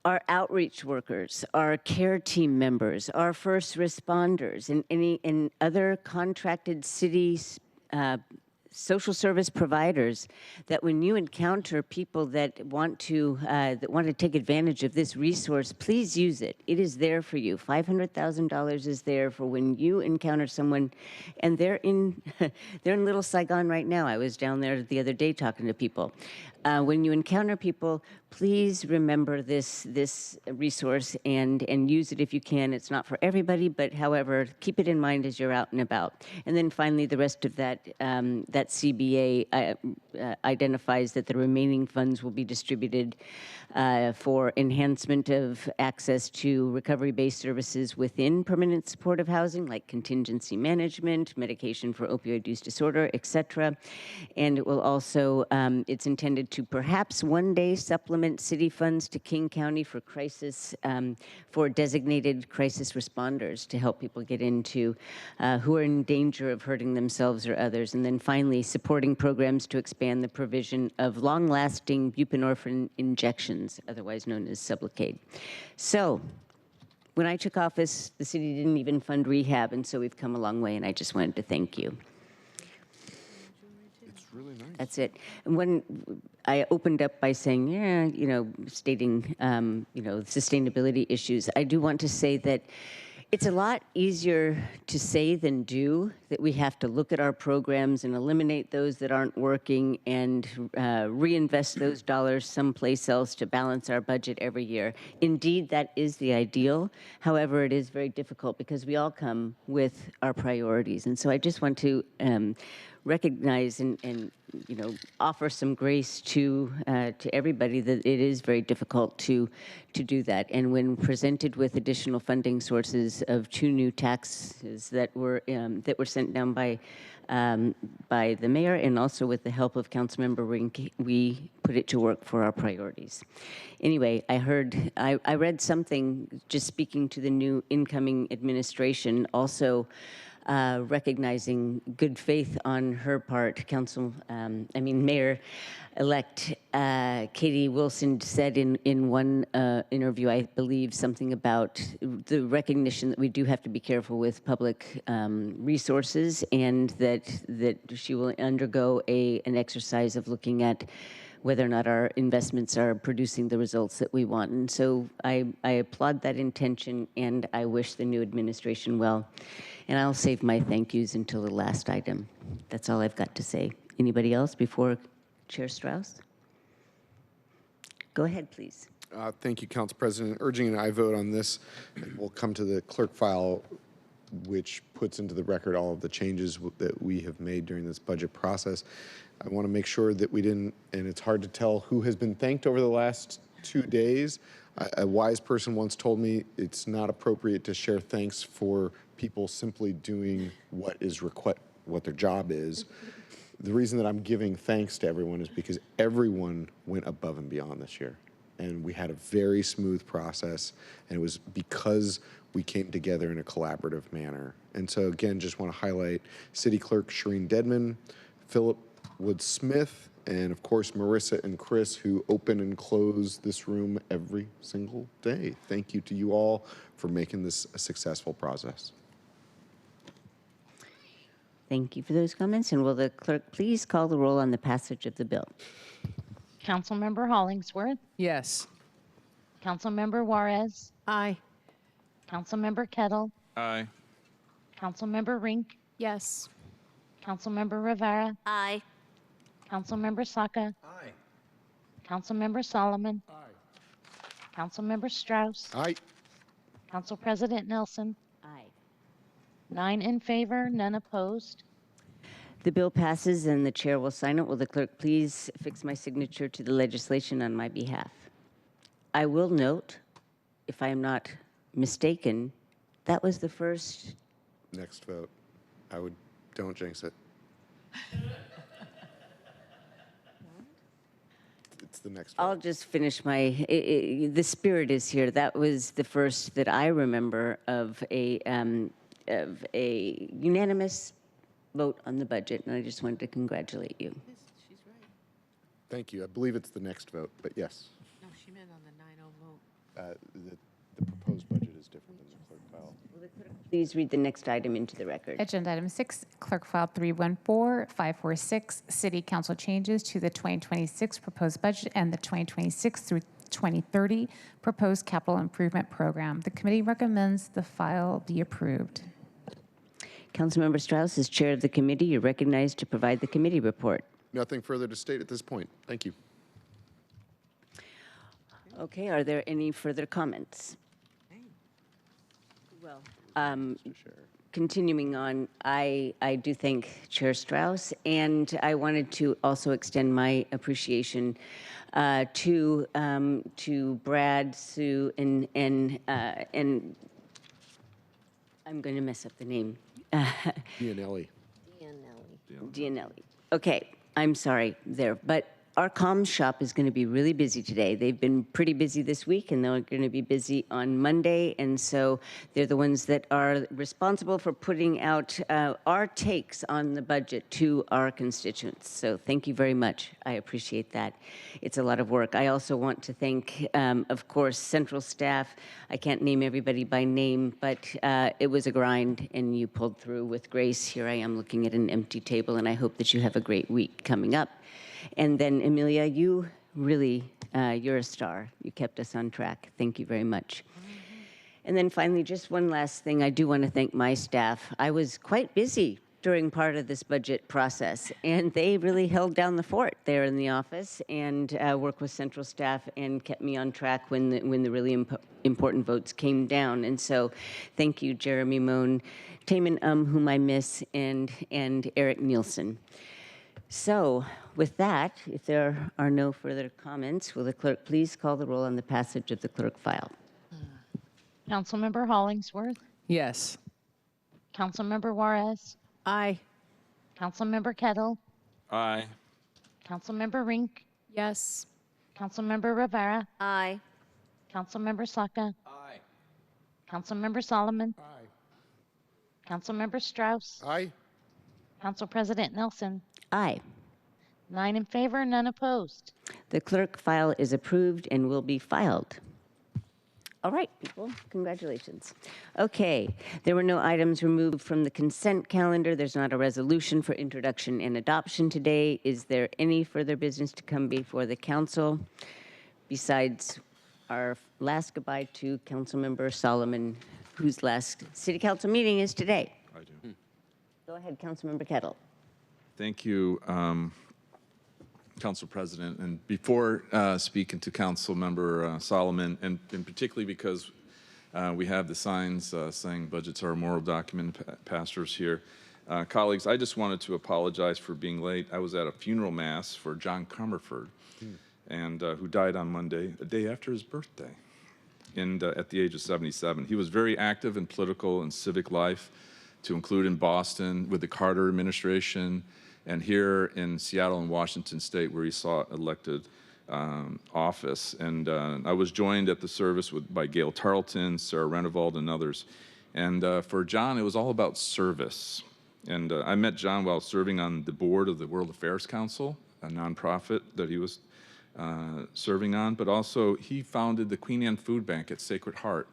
our outreach workers, our care team members, our first responders, and other contracted cities, social service providers, that when you encounter people that want to take advantage of this resource, please use it. It is there for you. $500,000 is there for when you encounter someone, and they're in Little Saigon right now. I was down there the other day talking to people. when you encounter people, please remember this resource and use it if you can. It's not for everybody, but however, keep it in mind as you're out and about. And then finally, the rest of that that CBA identifies that the remaining funds will be distributed for enhancement of access to recovery-based services within permanent supportive housing, like contingency management, medication for opioid use disorder, et cetera. And it will also, it's intended to perhaps one day supplement city funds to King County for crisis, for designated crisis responders to help people get into who are in danger of hurting themselves or others. And then finally, supporting programs to expand the provision of long-lasting buprenorphine injections, otherwise known as Sublocade. So, when I took office, the city didn't even fund rehab, and so we've come a long way, and I just wanted to thank you. It's really nice. That's it. And when I opened up by saying, yeah, you know, stating, you know, sustainability issues, I do want to say that it's a lot easier to say than do, that we have to look at our programs and eliminate those that aren't working and reinvest those dollars someplace else to balance our budget every year. Indeed, that is the ideal. However, it is very difficult because we all come with our priorities. And so I just want to recognize and you know, offer some grace to everybody that it is very difficult to do that. And when presented with additional funding sources of 2 new taxes that were sent down by the mayor and also with the help of Councilmember Rink, we put it to work for our priorities. Anyway, I read something just speaking to the new incoming administration, also recognizing good faith on her part. Mayor-elect Katie Wilson said in one interview, I believe, something about the recognition that we do have to be careful with public resources, and that she will undergo an exercise of looking at whether or not our investments are producing the results that we want. And so I applaud that intention, and I wish the new administration well. And I'll save my thank yous until the last item. That's all I've got to say. Anybody else before Chair Strauss? Go ahead, please. Thank you, Council President. Urging an aye vote on this. We'll come to the clerk file, which puts into the record all of the changes that we have made during this budget process. I want to make sure that we didn't, and it's hard to tell who has been thanked over the last 2 days. A wise person once told me it's not appropriate to share thanks for people simply doing what their job is. The reason that I'm giving thanks to everyone is because everyone went above and beyond this year. And we had a very smooth process, and it was because we came together in a collaborative manner. And so again, just want to highlight City Clerk Shireen Dedman, Philip Wood-Smith, and of course, Marissa and Chris, who open and close this room every single day. Thank you to you all for making this a successful process. Thank you for those comments. And will the clerk please call the roll on the passage of the bill? Councilmember Hollingsworth, Yes. Councilmember Juarez, Aye. Councilmember Kettle, Aye. Councilmember Rink, Yes. Councilmember Rivera, Aye. Councilmember Saka, Aye. Councilmember Solomon, Councilmember Strauss, Aye. Council President Nelson, Aye. 9 in favor, none opposed. The bill passes and the chair will sign it. Will the clerk please affix my signature to the legislation on my behalf? I will note, if I am not mistaken, that was the first. Next vote. Don't jinx it. It's the next vote. I'll just finish the spirit is here. That was the first that I remember of a unanimous vote on the budget, and I just wanted to congratulate you. Thank you. I believe it's the next vote, but yes. No, she meant on the 9-0 vote. The proposed budget is different than the clerk file. Will the clerk please read the next item into the record? Agenda item 6, clerk file 314546, city council changes to the 2026 proposed budget and the 2026 through 2030 proposed capital improvement program. The committee recommends the file be approved. Councilmember Strauss, as chair of the committee, you're recognized to provide the committee report. Nothing further to state at this point. Thank you. Okay, are there any further comments? Well, continuing on, I do thank Chair Strauss, and I wanted to also extend my appreciation to Brad, Sue, and I'm going to mess up the name. Gianelli. Gianelli. Okay, I'm sorry there, but our comms shop is going to be really busy today. They've been pretty busy this week, and they're going to be busy on Monday, and so they're the ones that are responsible for putting out our takes on the budget to our constituents. So thank you very much. I appreciate that. It's a lot of work. I also want to thank, of course, central staff. I can't name everybody by name, but it was a grind, and you pulled through with grace. Here I am looking at an empty table, and I hope that you have a great week coming up. And then, Amelia, you really, you're a star. You kept us on track. Thank you very much. And then finally, just one last thing. I do want to thank my staff. I was quite busy during part of this budget process, and they really held down the fort there in the office and worked with central staff and kept me on track when the really important votes came down. And so thank you, Jeremy Moan, Taman whom I miss, and Eric Nielsen. So with that, if there are no further comments, will the clerk please call the roll on the passage of the clerk file? Councilmember Hollingsworth, Yes. Councilmember Juarez, Aye. Councilmember Kettle, Aye. Councilmember Rink, Yes. Councilmember Rivera, Aye. Councilmember Saka, Aye. Councilmember Solomon, Aye. Councilmember Strauss, Aye. Council President Nelson. Aye. 9 in favor, none opposed. The clerk file is approved and will be filed. All right, people, congratulations. Okay, there were no items removed from the consent calendar. There's not a resolution for introduction and adoption today. Is there any further business to come before the council besides our last goodbye to Councilmember Solomon, whose last city council meeting is today? I do. Go ahead, Councilmember Kettle. Thank you, Council President. And before speaking to Councilmember Solomon, and particularly because we have the signs saying budgets are a moral document, pastors here, colleagues, I just wanted to apologize for being late. I was at a funeral mass for John Comerford, and who died on Monday, a day after his birthday, and at the age of 77. He was very active in political and civic life, to include in Boston with the Carter administration, and here in Seattle and Washington State, where he saw elected office. And I was joined at the service by Gail Tarleton, Sarah Renevald, and others. And for John, it was all about service. And I met John while serving on the board of the World Affairs Council, a nonprofit that he was serving on, but also he founded the Queen Anne Food Bank at Sacred Heart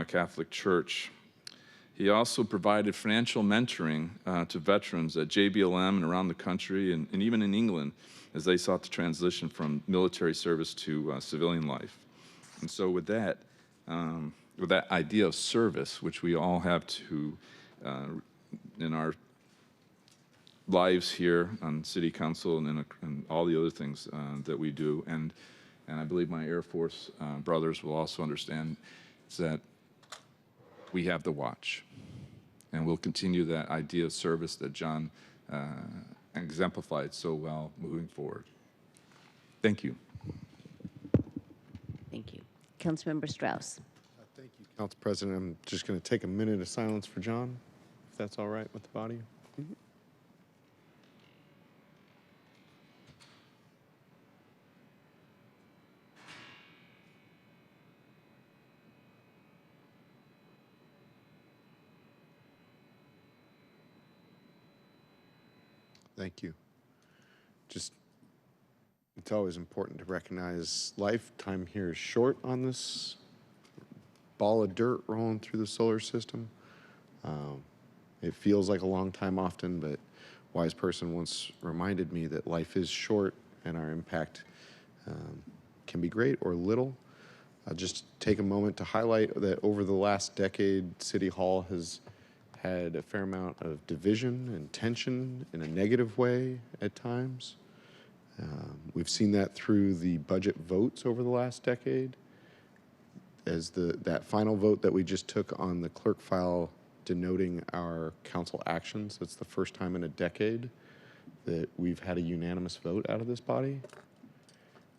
Catholic Church. He also provided financial mentoring to veterans at JBLM and around the country, and even in England, as they sought to transition from military service to civilian life. And so with that idea of service, which we all have to, in our lives here on City Council and all the other things that we do, and I believe my Air Force brothers will also understand, is that we have the watch. And we'll continue that idea of service that John exemplified so well moving forward. Thank you. Thank you. Councilmember Strauss. Thank you, Council President. I'm just going to take a minute of silence for John, if that's all right with the body. Mm-hmm. Thank you. Just, it's always important to recognize life. Time here is short on this ball of dirt rolling through the solar system. It feels like a long time often, but a wise person once reminded me that life is short and our impact can be great or little. I'll just take a moment to highlight that over the last decade, City Hall has had a fair amount of division and tension in a negative way at times. We've seen that through the budget votes over the last decade. As that final vote that we just took on the clerk file denoting our council actions, that's the first time in a decade that we've had a unanimous vote out of this body.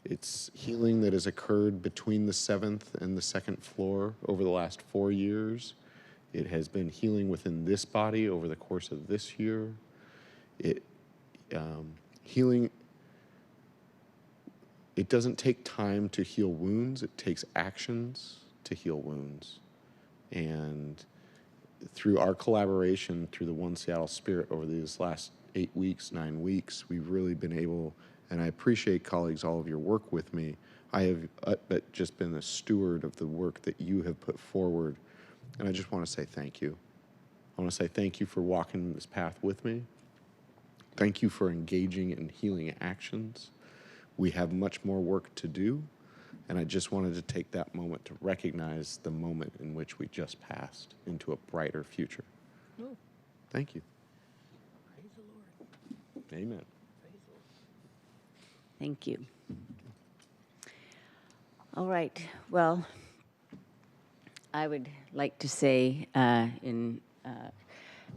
It's healing that has occurred between the 7th and the 2nd floor over the last 4 years. It has been healing within this body over the course of this year. Healing, it doesn't take time to heal wounds, it takes actions to heal wounds. And through our collaboration, through the One Seattle spirit over these last 8 weeks, 9 weeks, we've really been able, and I appreciate, colleagues, all of your work with me. I have but just been a steward of the work that you have put forward, and I just want to say thank you. I want to say thank you for walking this path with me. Thank you for engaging in healing actions. We have much more work to do, and I just wanted to take that moment to recognize the moment in which we just passed into a brighter future. Oh. Thank you. Praise the Lord. Amen. Thank you. All right. Well, I would like to say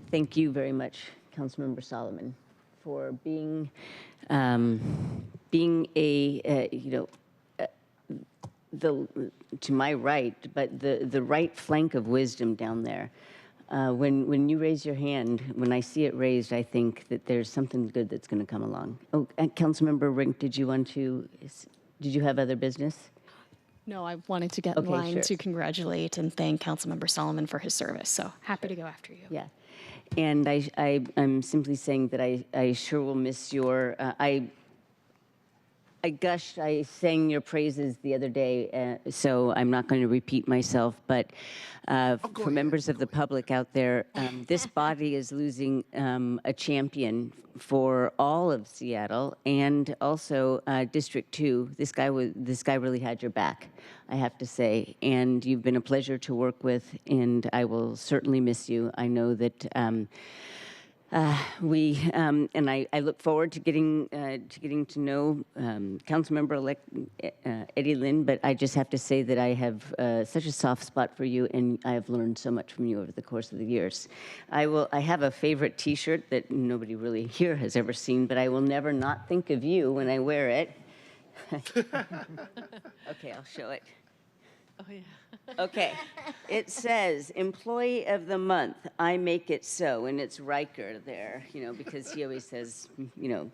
thank you very much, Councilmember Solomon, for being to my right, but the right flank of wisdom down there. When you raise your hand, when I see it raised, I think that there's something good that's going to come along. Oh, Councilmember Rink, did you have other business? No, I wanted to get in line to congratulate and thank Councilmember Solomon for his service. So happy to go after you. Yeah. And I'm simply saying that I sure will miss your, I sang your praises the other day, so I'm not going to repeat myself, but for members of the public out there, this body is losing a champion for all of Seattle and also District 2. This guy really had your back, I have to say, and you've been a pleasure to work with, and I will certainly miss you. I know that and I look forward to getting to know Councilmember-elect Eddie Lynn, but I just have to say that I have such a soft spot for you, and I have learned so much from you over the course of the years. I have a favorite T-shirt that nobody really here has ever seen, but I will never not think of you when I wear it. Okay, I'll show it. Oh, yeah. Okay, it says, Employee of the Month, I make it so, and it's Riker there, because he always says,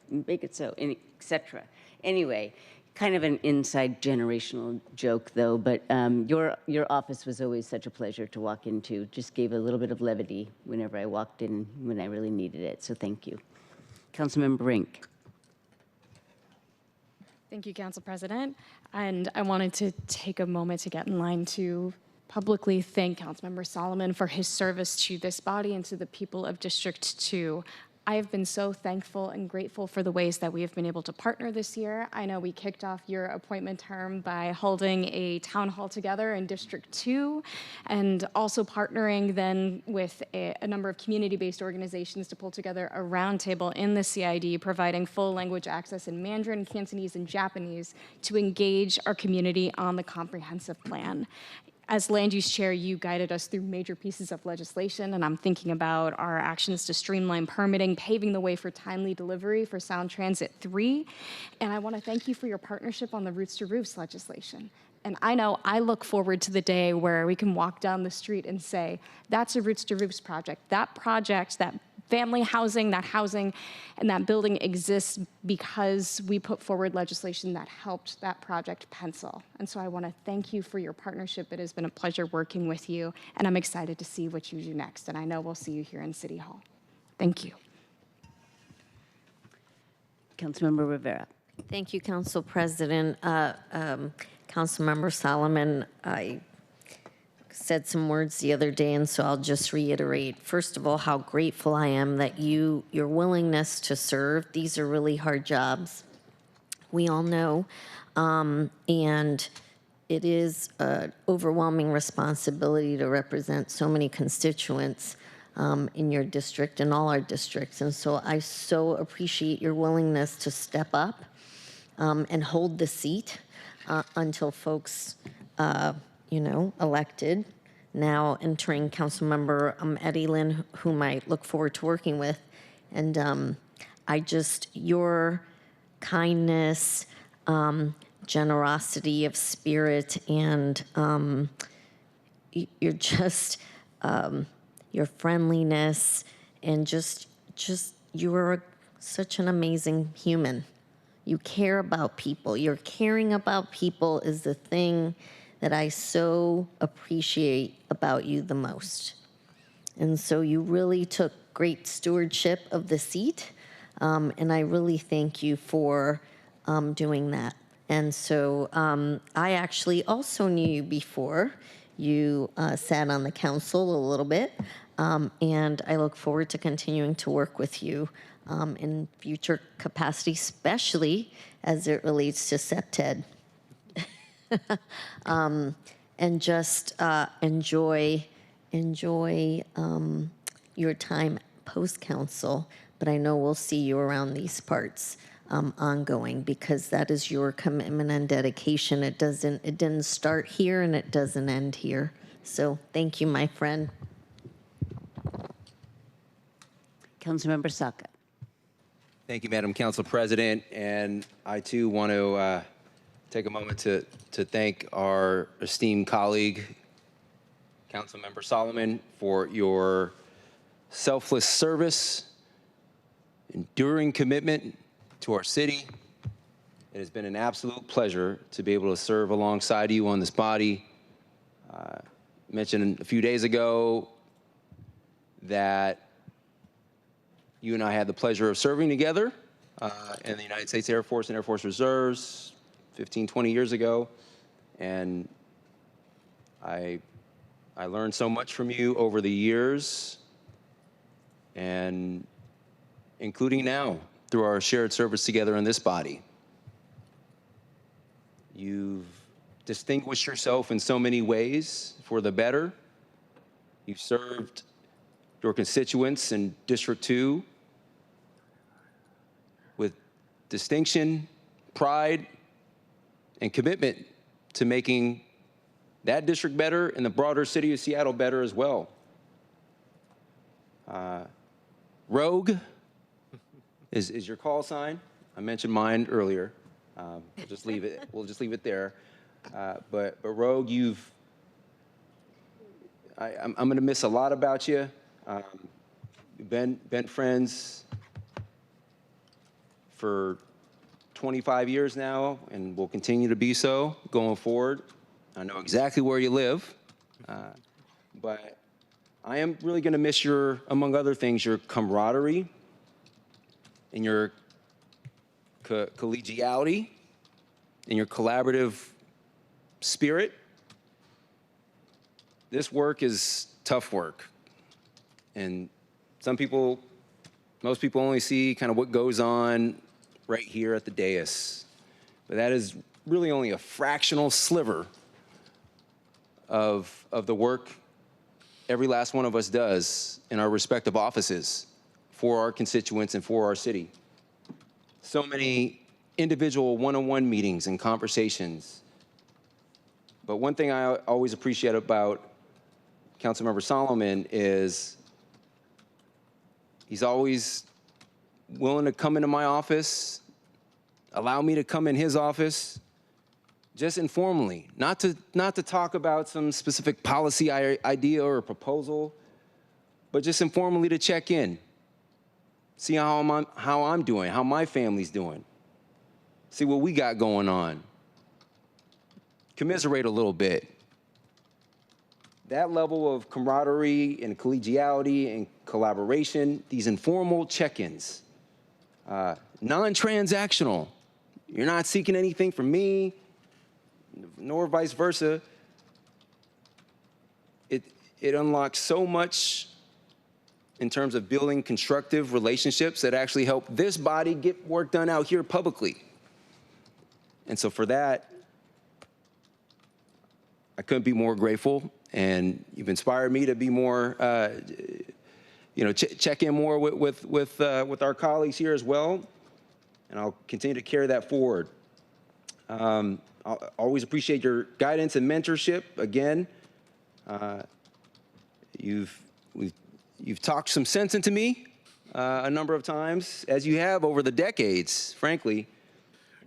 make it so, etc. Anyway, kind of an inside generational joke, though, but your office was always such a pleasure to walk into. Just gave a little bit of levity whenever I walked in when I really needed it, so thank you. Councilmember Rink. Thank you, Council President. And I wanted to take a moment to get in line to publicly thank Councilmember Solomon for his service to this body and to the people of District 2. I have been so thankful and grateful for the ways that we have been able to partner this year. I know we kicked off your appointment term by holding a town hall together in District 2 and also partnering then with a number of community-based organizations to pull together a roundtable in the CID, providing full language access in Mandarin, Cantonese, and Japanese to engage our community on the comprehensive plan. As land use chair, you guided us through major pieces of legislation, and I'm thinking about our actions to streamline permitting, paving the way for timely delivery for Sound Transit 3. And I want to thank you for your partnership on the Roots to Roofs legislation. And I know I look forward to the day where we can walk down the street and say, that's a Roots to Roofs project. That project, that family housing, that housing, and that building exists because we put forward legislation that helped that project pencil. And so I want to thank you for your partnership. It has been a pleasure working with you, and I'm excited to see what you do next. And I know we'll see you here in City Hall. Thank you. Councilmember Rivera. Thank you, Council President. Councilmember Solomon, I said some words the other day, and so I'll just reiterate. First of all, how grateful I am that your willingness to serve. These are really hard jobs. We all know, and it is an overwhelming responsibility to represent so many constituents in your district and all our districts. And so I so appreciate your willingness to step up and hold the seat until folks, elected. Now entering Councilmember Eddie Lynn, whom I look forward to working with. And your kindness, generosity of spirit, and you're just, your friendliness, and just you are such an amazing human. You care about people. Your caring about people is the thing that I so appreciate about you the most. And so you really took great stewardship of the seat, and I really thank you for doing that. And so I actually also knew you before you sat on the council a little bit, and I look forward to continuing to work with you in future capacity, especially as it relates to SEPTED. And just enjoy your time post-council, but I know we'll see you around these parts ongoing, because that is your commitment and dedication. It didn't start here and it doesn't end here. So thank you, my friend. Councilmember Saka. Thank you, Madam Council President. And I, too, want to take a moment to thank our esteemed colleague, Councilmember Solomon, for your selfless service, enduring commitment to our city. It has been an absolute pleasure to be able to serve alongside you on this body. Mentioned a few days ago that you and I had the pleasure of serving together in the United States Air Force and Air Force Reserves 15, 20 years ago. And I learned so much from you over the years, and including now through our shared service together in this body. You've distinguished yourself in so many ways for the better. You've served your constituents in District 2 with distinction, pride, and commitment to making that district better and the broader city of Seattle better as well. Rogue is your call sign. I mentioned mine earlier. We'll just leave it there. But Rogue, I'm going to miss a lot about you. We've been friends for 25 years now, and will continue to be so going forward. I know exactly where you live, but I am really going to miss your, among other things, your camaraderie and your collegiality and your collaborative spirit. This work is tough work, and most people only see kind of what goes on right here at the dais, but that is really only a fractional sliver of the work every last one of us does in our respective offices for our constituents and for our city. So many individual one-on-one meetings and conversations. But one thing I always appreciate about Councilmember Solomon is he's always willing to come into my office, allow me to come in his office, just informally, not to talk about some specific policy idea or proposal, but just informally to check in, see how I'm doing, how my family's doing, see what we got going on, commiserate a little bit. That level of camaraderie and collegiality and collaboration, these informal check-ins, non-transactional. You're not seeking anything from me, nor vice versa. It unlocks so much in terms of building constructive relationships that actually help this body get work done out here publicly. And so for that, I couldn't be more grateful, and you've inspired me to be more, check in more with our colleagues here as well, and I'll continue to carry that forward. I always appreciate your guidance and mentorship. Again, you've talked some sense into me a number of times, as you have over the decades, frankly,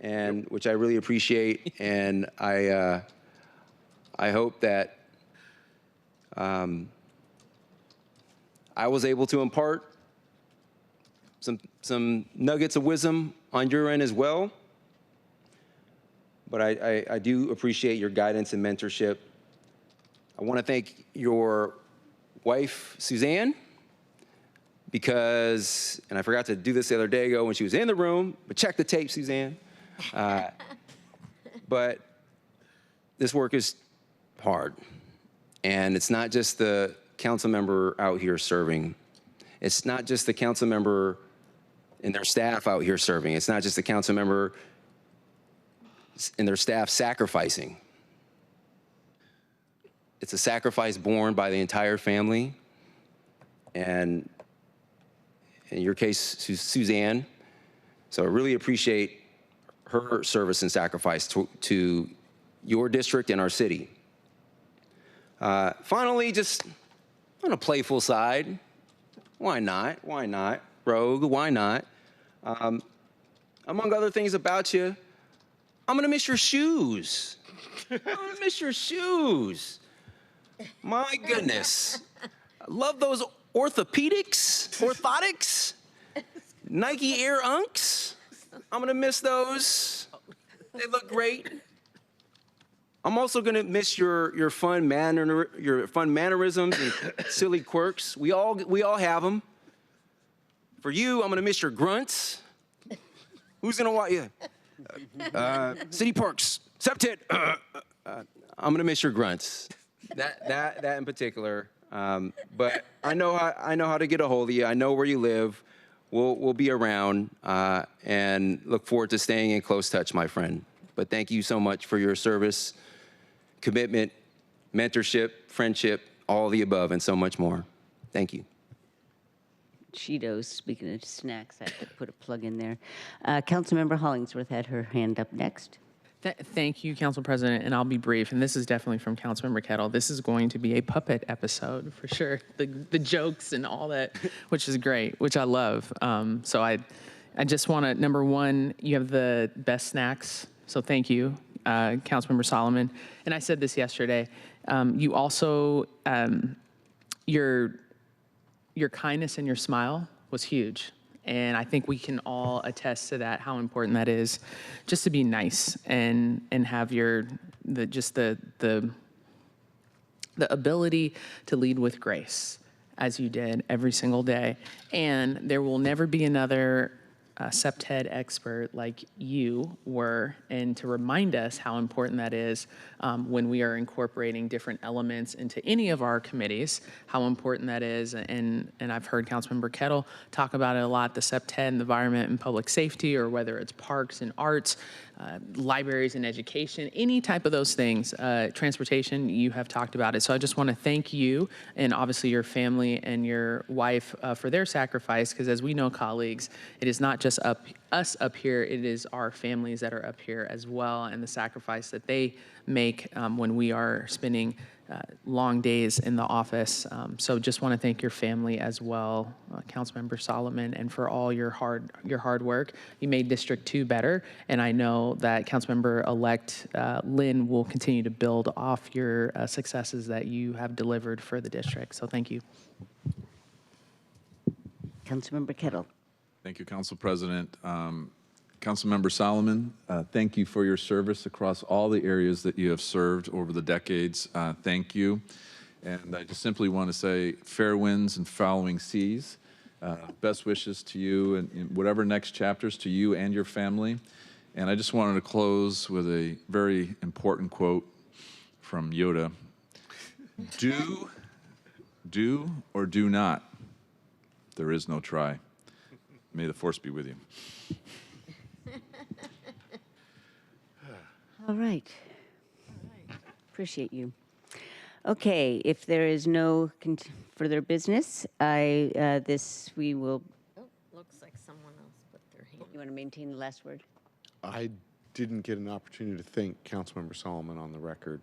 and which I really appreciate. And I hope that I was able to impart some nuggets of wisdom on your end as well. But I do appreciate your guidance and mentorship. I want to thank your wife, Suzanne, because, and I forgot to do this the other day ago when she was in the room, but check the tape, Suzanne. But this work is hard. And it's not just the council member out here serving. It's not just the council member and their staff out here serving. It's not just the council member and their staff sacrificing. It's a sacrifice borne by the entire family. And in your case, Suzanne. So I really appreciate her service and sacrifice to your district and our city. Finally, just on a playful side, why not? Why not? Rogue, why not? Among other things about you, I'm gonna miss your shoes. I'm gonna miss your shoes. My goodness. I love those orthotics, Nike Air Unks. I'm gonna miss those. They look great. I'm also gonna miss your fun mannerisms and silly quirks. We all have them. For you, I'm gonna miss your grunts. Who's gonna want you? City Parks, Septet. I'm gonna miss your grunts. That in particular. But I know how to get a hold of you. I know where you live. We'll be around and look forward to staying in close touch, my friend. But thank you so much for your service, commitment, mentorship, friendship, all of the above, and so much more. Thank you. Cheetos, speaking of snacks, I have to put a plug in there. Councilmember Hollingsworth had her hand up next. Thank you, Council President, and I'll be brief. And this is definitely from Councilmember Kettle. This is going to be a puppet episode for sure. The jokes and all that, which is great, which I love. So I just want to, number one, you have the best snacks. So thank you, Councilmember Solomon. And I said this yesterday. You also, your kindness and your smile was huge. And I think we can all attest to that, how important that is, just to be nice and have the ability to lead with grace, as you did every single day. And there will never be another SEPTED expert like you were, and to remind us how important that is when we are incorporating different elements into any of our committees, how important that is. And I've heard Councilmember Kettle talk about it a lot, the SEPTED, environment and public safety, or whether it's parks and arts, libraries and education, any type of those things, transportation, you have talked about it. So I just want to thank you and obviously your family and your wife for their sacrifice, because as we know, colleagues, it is not just us up here, it is our families that are up here as well, and the sacrifice that they make when we are spending long days in the office. So just want to thank your family as well, Councilmember Solomon, and for all your hard work. You made District 2 better, and I know that Councilmember-elect Lynn will continue to build off your successes that you have delivered for the district. So thank you. Councilmember Kettle. Thank you, Council President. Councilmember Solomon, thank you for your service across all the areas that you have served over the decades. Thank you. And I just simply want to say fair winds and following seas. Best wishes to you and in whatever next chapters to you and your family. And I just wanted to close with a very important quote from Yoda. Do or do not. There is no try. May the force be with you. All right. Appreciate you. Okay, if there is no further business, we will. Oh, looks like someone else put their hand. You want to maintain the last word? I didn't get an opportunity to thank Councilmember Solomon on the record.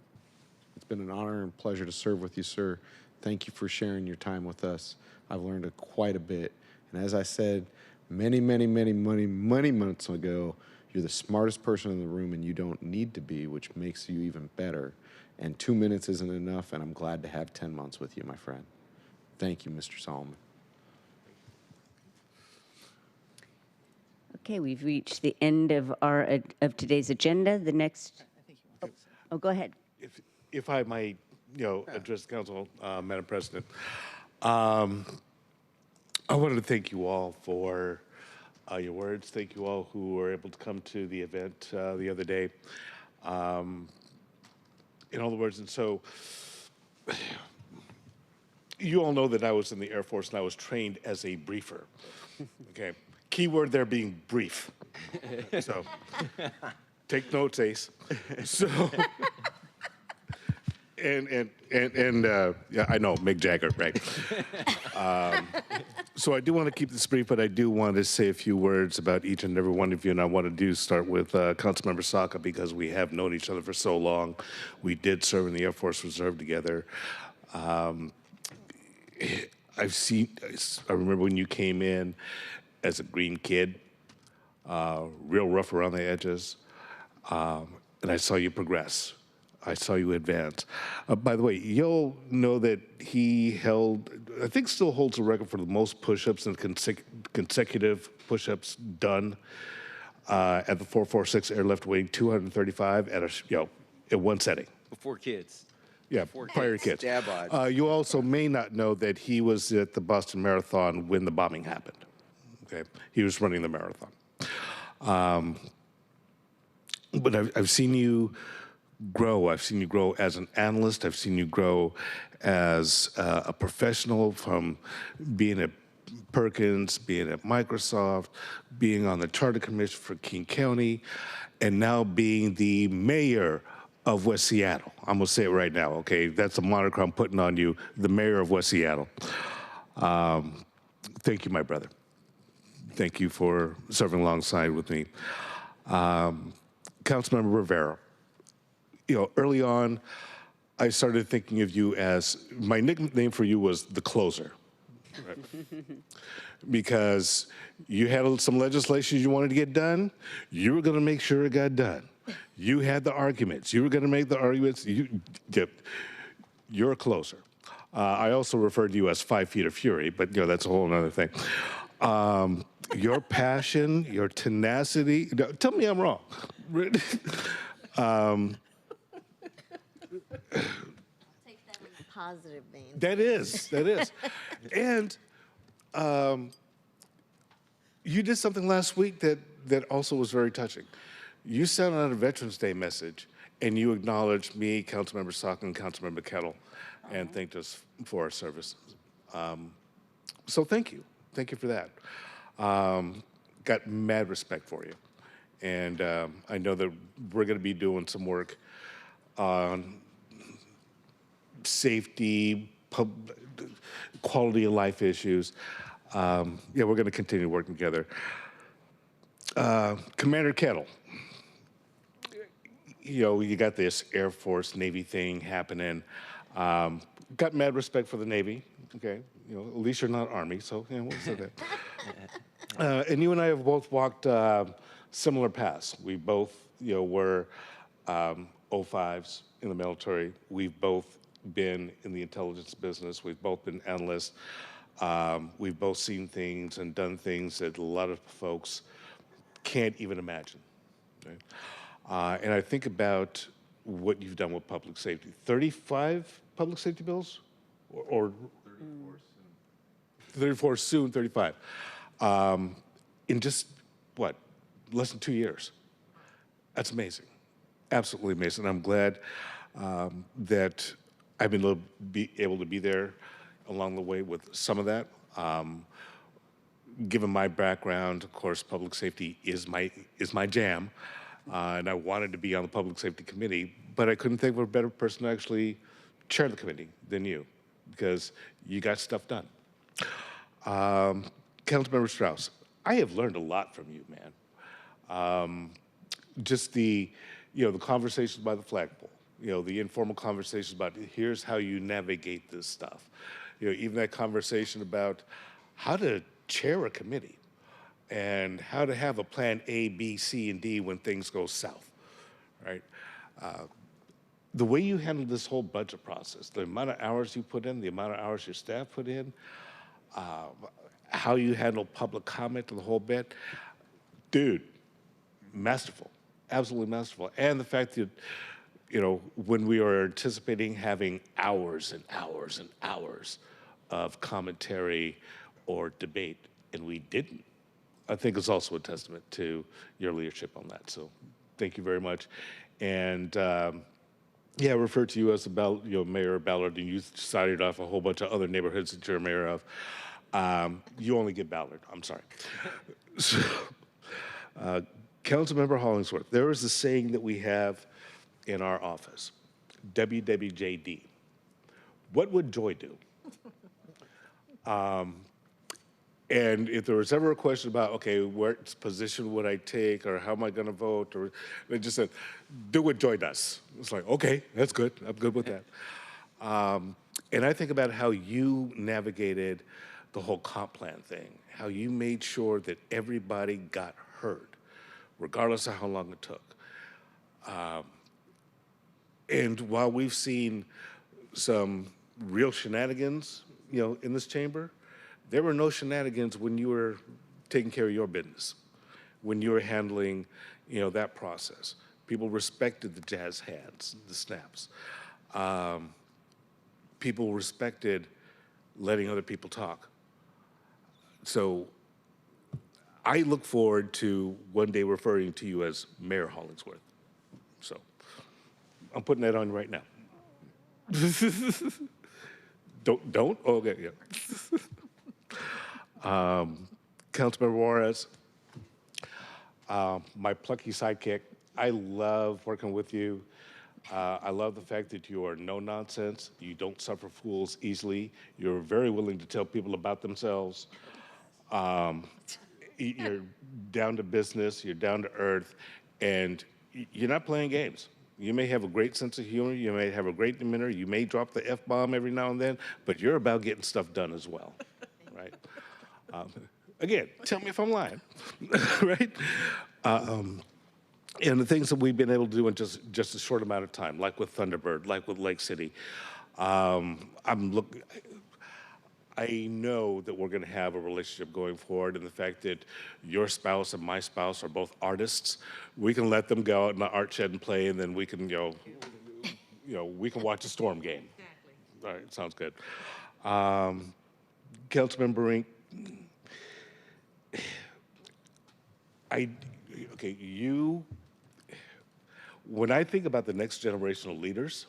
It's been an honor and pleasure to serve with you, sir. Thank you for sharing your time with us. I've learned quite a bit. And as I said many months ago, you're the smartest person in the room and you don't need to be, which makes you even better. And 2 minutes isn't enough, and I'm glad to have 10 months with you, my friend. Thank you, Mr. Solomon. Okay, we've reached the end of today's agenda. The next. Oh, go ahead. If I might, address the council, Madam President, I wanted to thank you all for your words. Thank you all who were able to come to the event the other day. In all the words, and so you all know that I was in the Air Force and I was trained as a briefer. Okay, keyword there being brief. So take notes, Ace. So. And yeah, I know, Mick Jagger, right? So I do want to keep this brief, but I do want to say a few words about each and every one of you, and I want to start with Councilmember Saka because we have known each other for so long. We did serve in the Air Force Reserve together. I remember when you came in as a green kid, real rough around the edges, and I saw you progress. I saw you advance. By the way, you'll know that he held, I think still holds the record for the most push-ups and consecutive push-ups done at the 446 Airlift Wing, 235 at one setting. Before kids. Yeah, prior kids. You also may not know that he was at the Boston Marathon when the bombing happened. Okay, he was running the marathon. But I've seen you grow. I've seen you grow as an analyst. I've seen you grow as a professional from being at Perkins, being at Microsoft, being on the Charter Commission for King County, and now being the mayor of West Seattle. I'm gonna say it right now, okay? That's a moniker I'm putting on you, the mayor of West Seattle. Thank you, my brother. Thank you for serving alongside with me. Councilmember Rivera. Early on, I started thinking of you as, my nickname for you was the closer. Right? Because you had some legislation you wanted to get done, you were gonna make sure it got done. You had the arguments, you were gonna make the arguments, you're a closer. I also referred to you as 5 feet of fury, but that's a whole other thing. Your passion, your tenacity, tell me I'm wrong. Take that in a positive vein. That is. And you did something last week that also was very touching. You sent out a Veterans Day message, and you acknowledged me, Councilmember Saka, and Councilmember Kettle, and thanked us for our service. So thank you. Thank you for that. Got mad respect for you. And I know that we're going to be doing some work on safety, quality of life issues. Yeah, we're going to continue working together. Commander Kettle, you got this Air Force Navy thing happening. Got mad respect for the Navy. Okay, at least you're not Army, so we'll say that. And you and I have both walked similar paths. We both, were 05s in the military. We've both been in the intelligence business. We've both been analysts. We've both seen things and done things that a lot of folks can't even imagine. Right? And I think about what you've done with public safety. 35 public safety bills? Or 34 soon, 35. In just, less than 2 years. That's amazing. Absolutely amazing. I'm glad that I've been able to be there along the way with some of that. Given my background, of course, public safety is my jam, and I wanted to be on the Public Safety Committee, but I couldn't think of a better person to actually chair the committee than you, because you got stuff done. Councilmember Strauss, I have learned a lot from you, man. just the, the conversations by the flagpole, the informal conversations about here's how you navigate this stuff. Even that conversation about how to chair a committee and how to have a plan A, B, C, and D when things go south, right? The way you handle this whole budget process, the amount of hours you put in, the amount of hours your staff put in, how you handle public comment and the whole bit, dude, masterful, absolutely masterful. And the fact that, when we are anticipating having hours and hours and hours of commentary or debate, and we didn't, I think is also a testament to your leadership on that. So thank you very much. And yeah, I refer to you as the Mayor of Ballard, and you cited off a whole bunch of other neighborhoods that you're mayor of. You only get Ballard, I'm sorry. So, Councilmember Hollingsworth, there is a saying that we have in our office, WWJD. What would Joy do? And if there was ever a question about, okay, what position would I take, or how am I going to vote, or they just said, do what Joy does. It's like, okay, that's good. I'm good with that. And I think about how you navigated the whole comp plan thing, how you made sure that everybody got heard, regardless of how long it took. And while we've seen some real shenanigans, in this chamber, there were no shenanigans when you were taking care of your business, when you were handling, that process. People respected the jazz hands, the snaps. People respected letting other people talk. So I look forward to one day referring to you as Mayor Hollingsworth. So I'm putting that on right now. Don't? Oh, okay, yeah. Councilmember Juarez, my plucky sidekick, I love working with you. I love the fact that you are no nonsense. You don't suffer fools easily. You're very willing to tell people about themselves. You're down to business, you're down to earth, and you're not playing games. You may have a great sense of humor, you may have a great demeanor, you may drop the F-bomb every now and then, but you're about getting stuff done as well, right? Again, tell me if I'm lying, right? And the things that we've been able to do in just a short amount of time, like with Thunderbird, like with Lake City, I know that we're going to have a relationship going forward, and the fact that your spouse and my spouse are both artists, we can let them go out in the art shed and play, and then we can, we can watch a Storm game. Exactly. All right, sounds good. Councilmember Brink, when I think about the next generation of leaders,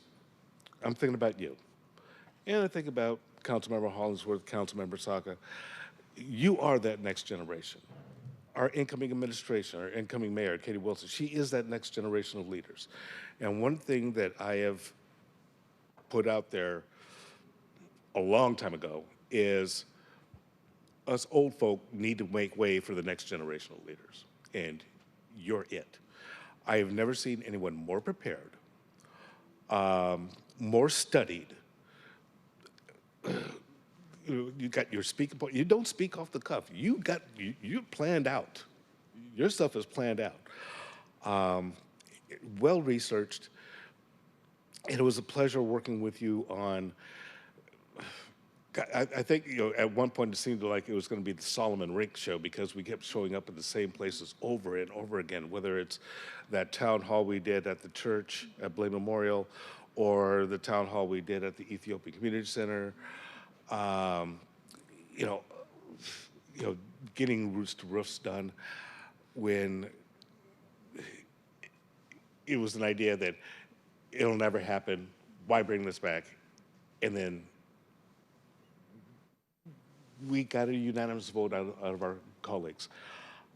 I'm thinking about you. And I think about Councilmember Hollingsworth, Councilmember Saka. You are that next generation. Our incoming administration, our incoming mayor, Katie Wilson, she is that next generation of leaders. And one thing that I have put out there a long time ago is us old folk need to make way for the next generation of leaders. And you're it. I have never seen anyone more prepared, more studied. You got your speaking point. You don't speak off the cuff. You planned out. Your stuff is planned out. Well researched. And it was a pleasure working with you on. I think at one point it seemed like it was going to be the Solomon Rink show because we kept showing up at the same places over and over again, whether it's that town hall we did at the church at Blaine Memorial, or the town hall we did at the Ethiopian Community Center. Getting roofs to roofs done when it was an idea that it'll never happen. Why bring this back? And then we got a unanimous vote out of our colleagues.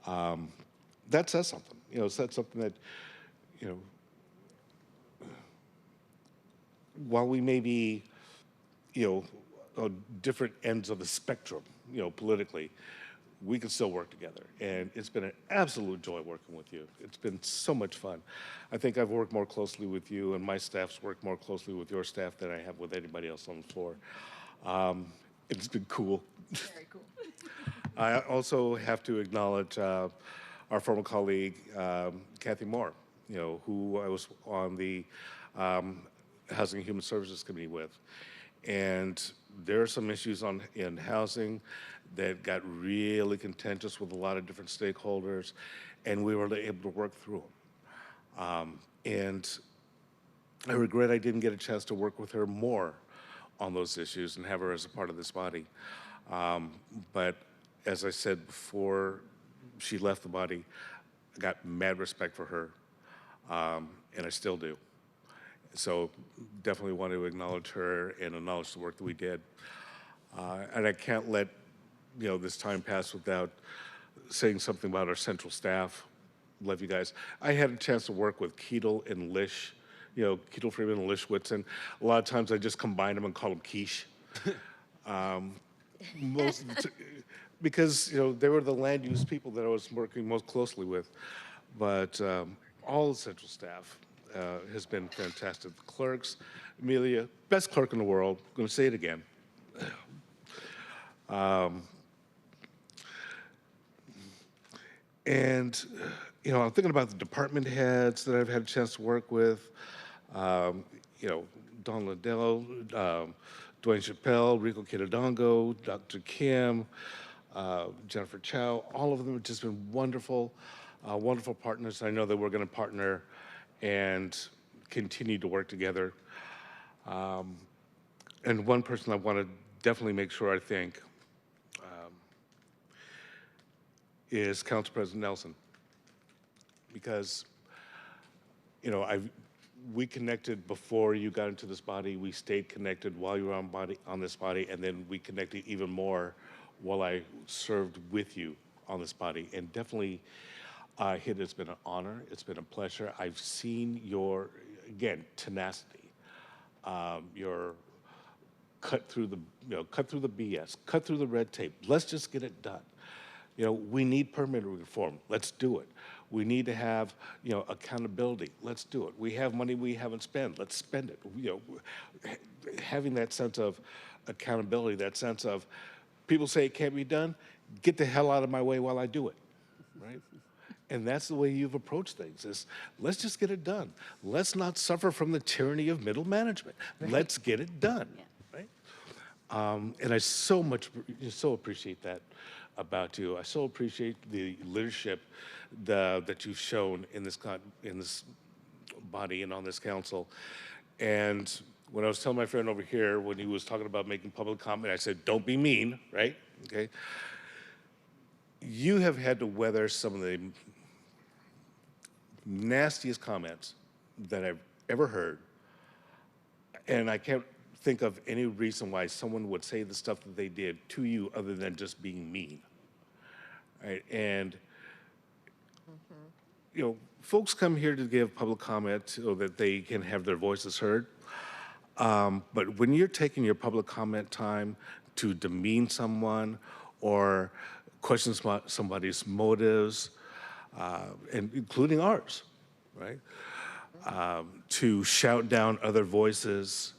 That says something. It says something that, while we may be, on different ends of the spectrum, politically, we can still work together. And it's been an absolute joy working with you. It's been so much fun. I think I've worked more closely with you, and my staff's worked more closely with your staff than I have with anybody else on the floor. It's been cool. Very cool. I also have to acknowledge our former colleague, Kathy Moore, who I was on the Housing and Human Services Committee with. And there are some issues in housing that got really contentious with a lot of different stakeholders, and we were able to work through them. And I regret I didn't get a chance to work with her more on those issues and have her as a part of this body. But as I said before she left the body, I got mad respect for her, and I still do. So definitely want to acknowledge her and acknowledge the work that we did. And I can't let this time pass without saying something about our central staff. Love you guys. I had a chance to work with Keetle and Lish, Keetle Freeman and Lish Whitson. A lot of times I just combine them and call them quiche. Because they were the land use people that I was working most closely with. But all the central staff has been fantastic. The clerks, Amelia, best clerk in the world. I'm going to say it again. And I'm thinking about the department heads that I've had a chance to work with. Don Liddell, Dwayne Chappelle, Rico Kitadongo, Dr. Kim, Jennifer Chow. All of them have just been wonderful, wonderful partners. I know that we're going to partner and continue to work together. And one person I want to definitely make sure I thank is Council President Nelson, because we connected before you got into this body. We stayed connected while you were on this body, and then we connected even more while I served with you on this body. And definitely, it's been an honor. It's been a pleasure. I've seen your, again, tenacity, your cut through the BS, cut through the red tape. Let's just get it done. We need permitting reform. Let's do it. We need to have, accountability. Let's do it. We have money we haven't spent. Let's spend it. Having that sense of accountability, that sense of people say it can't be done, get the hell out of my way while I do it, right? And that's the way you've approached things, is let's just get it done. Let's not suffer from the tyranny of middle management. Let's get it done, right? And I so appreciate that about you. I so appreciate the leadership that you've shown in this body and on this council. And when I was telling my friend over here, when he was talking about making public comment, I said, don't be mean, right? Okay. You have had to weather some of the nastiest comments that I've ever heard. And I can't think of any reason why someone would say the stuff that they did to you other than just being mean. Right? And folks come here to give public comment so that they can have their voices heard. But when you're taking your public comment time to demean someone or question somebody's motives, and including ours, right? To shout down other voices,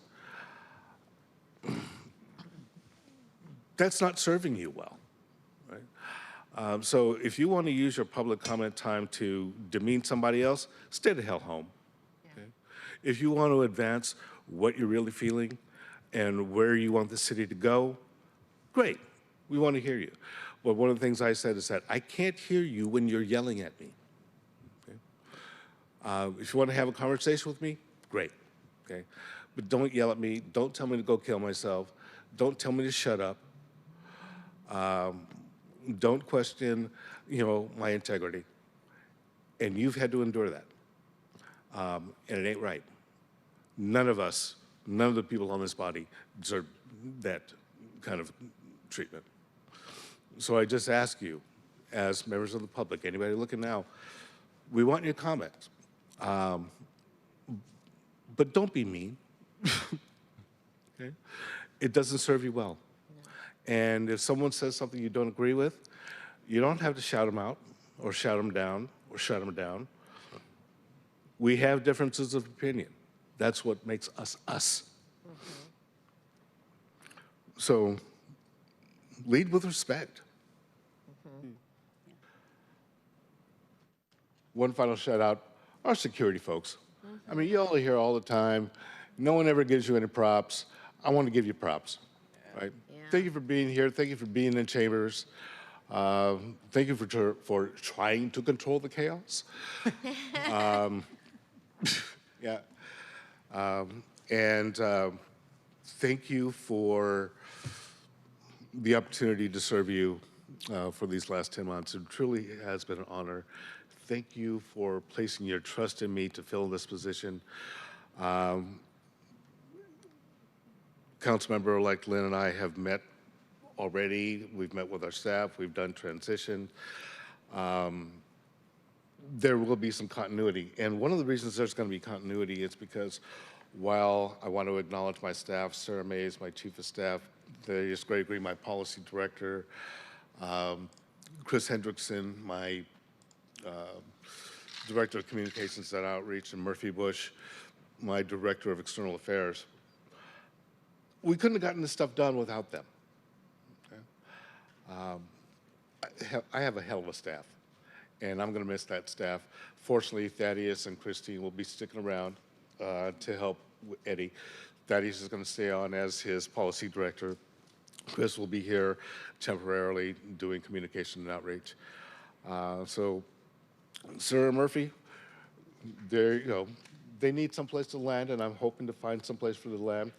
that's not serving you well, right? So if you want to use your public comment time to demean somebody else, stay the hell home. Okay? If you want to advance what you're really feeling and where you want the city to go, great. We want to hear you. But one of the things I said is that I can't hear you when you're yelling at me. Okay? If you want to have a conversation with me, great. Okay? But don't yell at me. Don't tell me to go kill myself. Don't tell me to shut up. Don't question, my integrity. And you've had to endure that. And it ain't right. None of the people on this body deserve that kind of treatment. So I just ask you, as members of the public, anybody looking now, we want your comments. But don't be mean. Okay? It doesn't serve you well. And if someone says something you don't agree with, You don't have to shout them out or shout them down or shut them down. We have differences of opinion. That's what makes us us. So lead with respect. One final shout out, our security folks. I mean, you all hear all the time, no one ever gives you any props. I want to give you props, right? Thank you for being here. Thank you for being in chambers. Thank you for trying to control the chaos. Yeah. And thank you for the opportunity to serve you for these last 10 months. It truly has been an honor. Thank you for placing your trust in me to fill this position. Councilmember-elect Lynn and I have met already. We've met with our staff. We've done transition. There will be some continuity. And one of the reasons there's going to be continuity is because while I want to acknowledge my staff, Sarah Mays, my chief of staff, there's Gregory, my policy director, Chris Hendrickson, my director of communications and outreach, and Murphy Bush, my director of external affairs. We couldn't have gotten this stuff done without them. Okay? I have a hell of a staff, and I'm going to miss that staff. Fortunately, Thaddeus and Christine will be sticking around to help Eddie. Thaddeus is going to stay on as his policy director. Chris will be here temporarily doing communication and outreach. So, Sarah Murphy, they need someplace to land, and I'm hoping to find someplace for the land.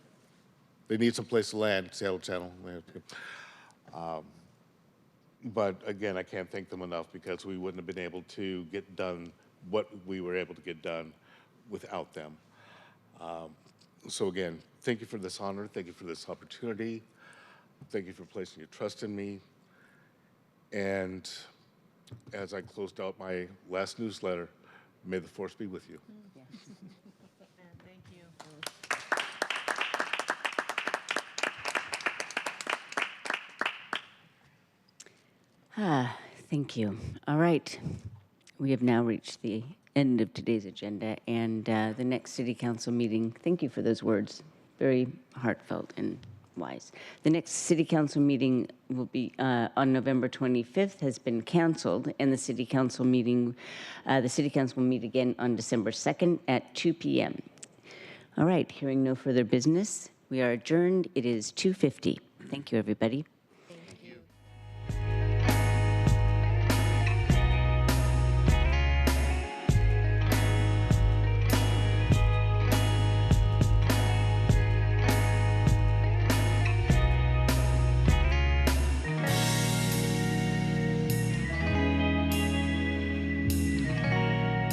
They need someplace to land, Seattle Channel. But again, I can't thank them enough because we wouldn't have been able to get done what we were able to get done without them. So again, thank you for this honor. Thank you for this opportunity. Thank you for placing your trust in me. And as I closed out my last newsletter, may the force be with you. Thank you. Thank you. All right. We have now reached the end of today's agenda and the next City Council meeting. Thank you for those words. Very heartfelt and wise. The next City Council meeting will be on November 25th, has been canceled, and the City Council meeting, will meet again on December 2nd at 2 p.m. All right, hearing no further business, we are adjourned. It is 2:50. Thank you, everybody.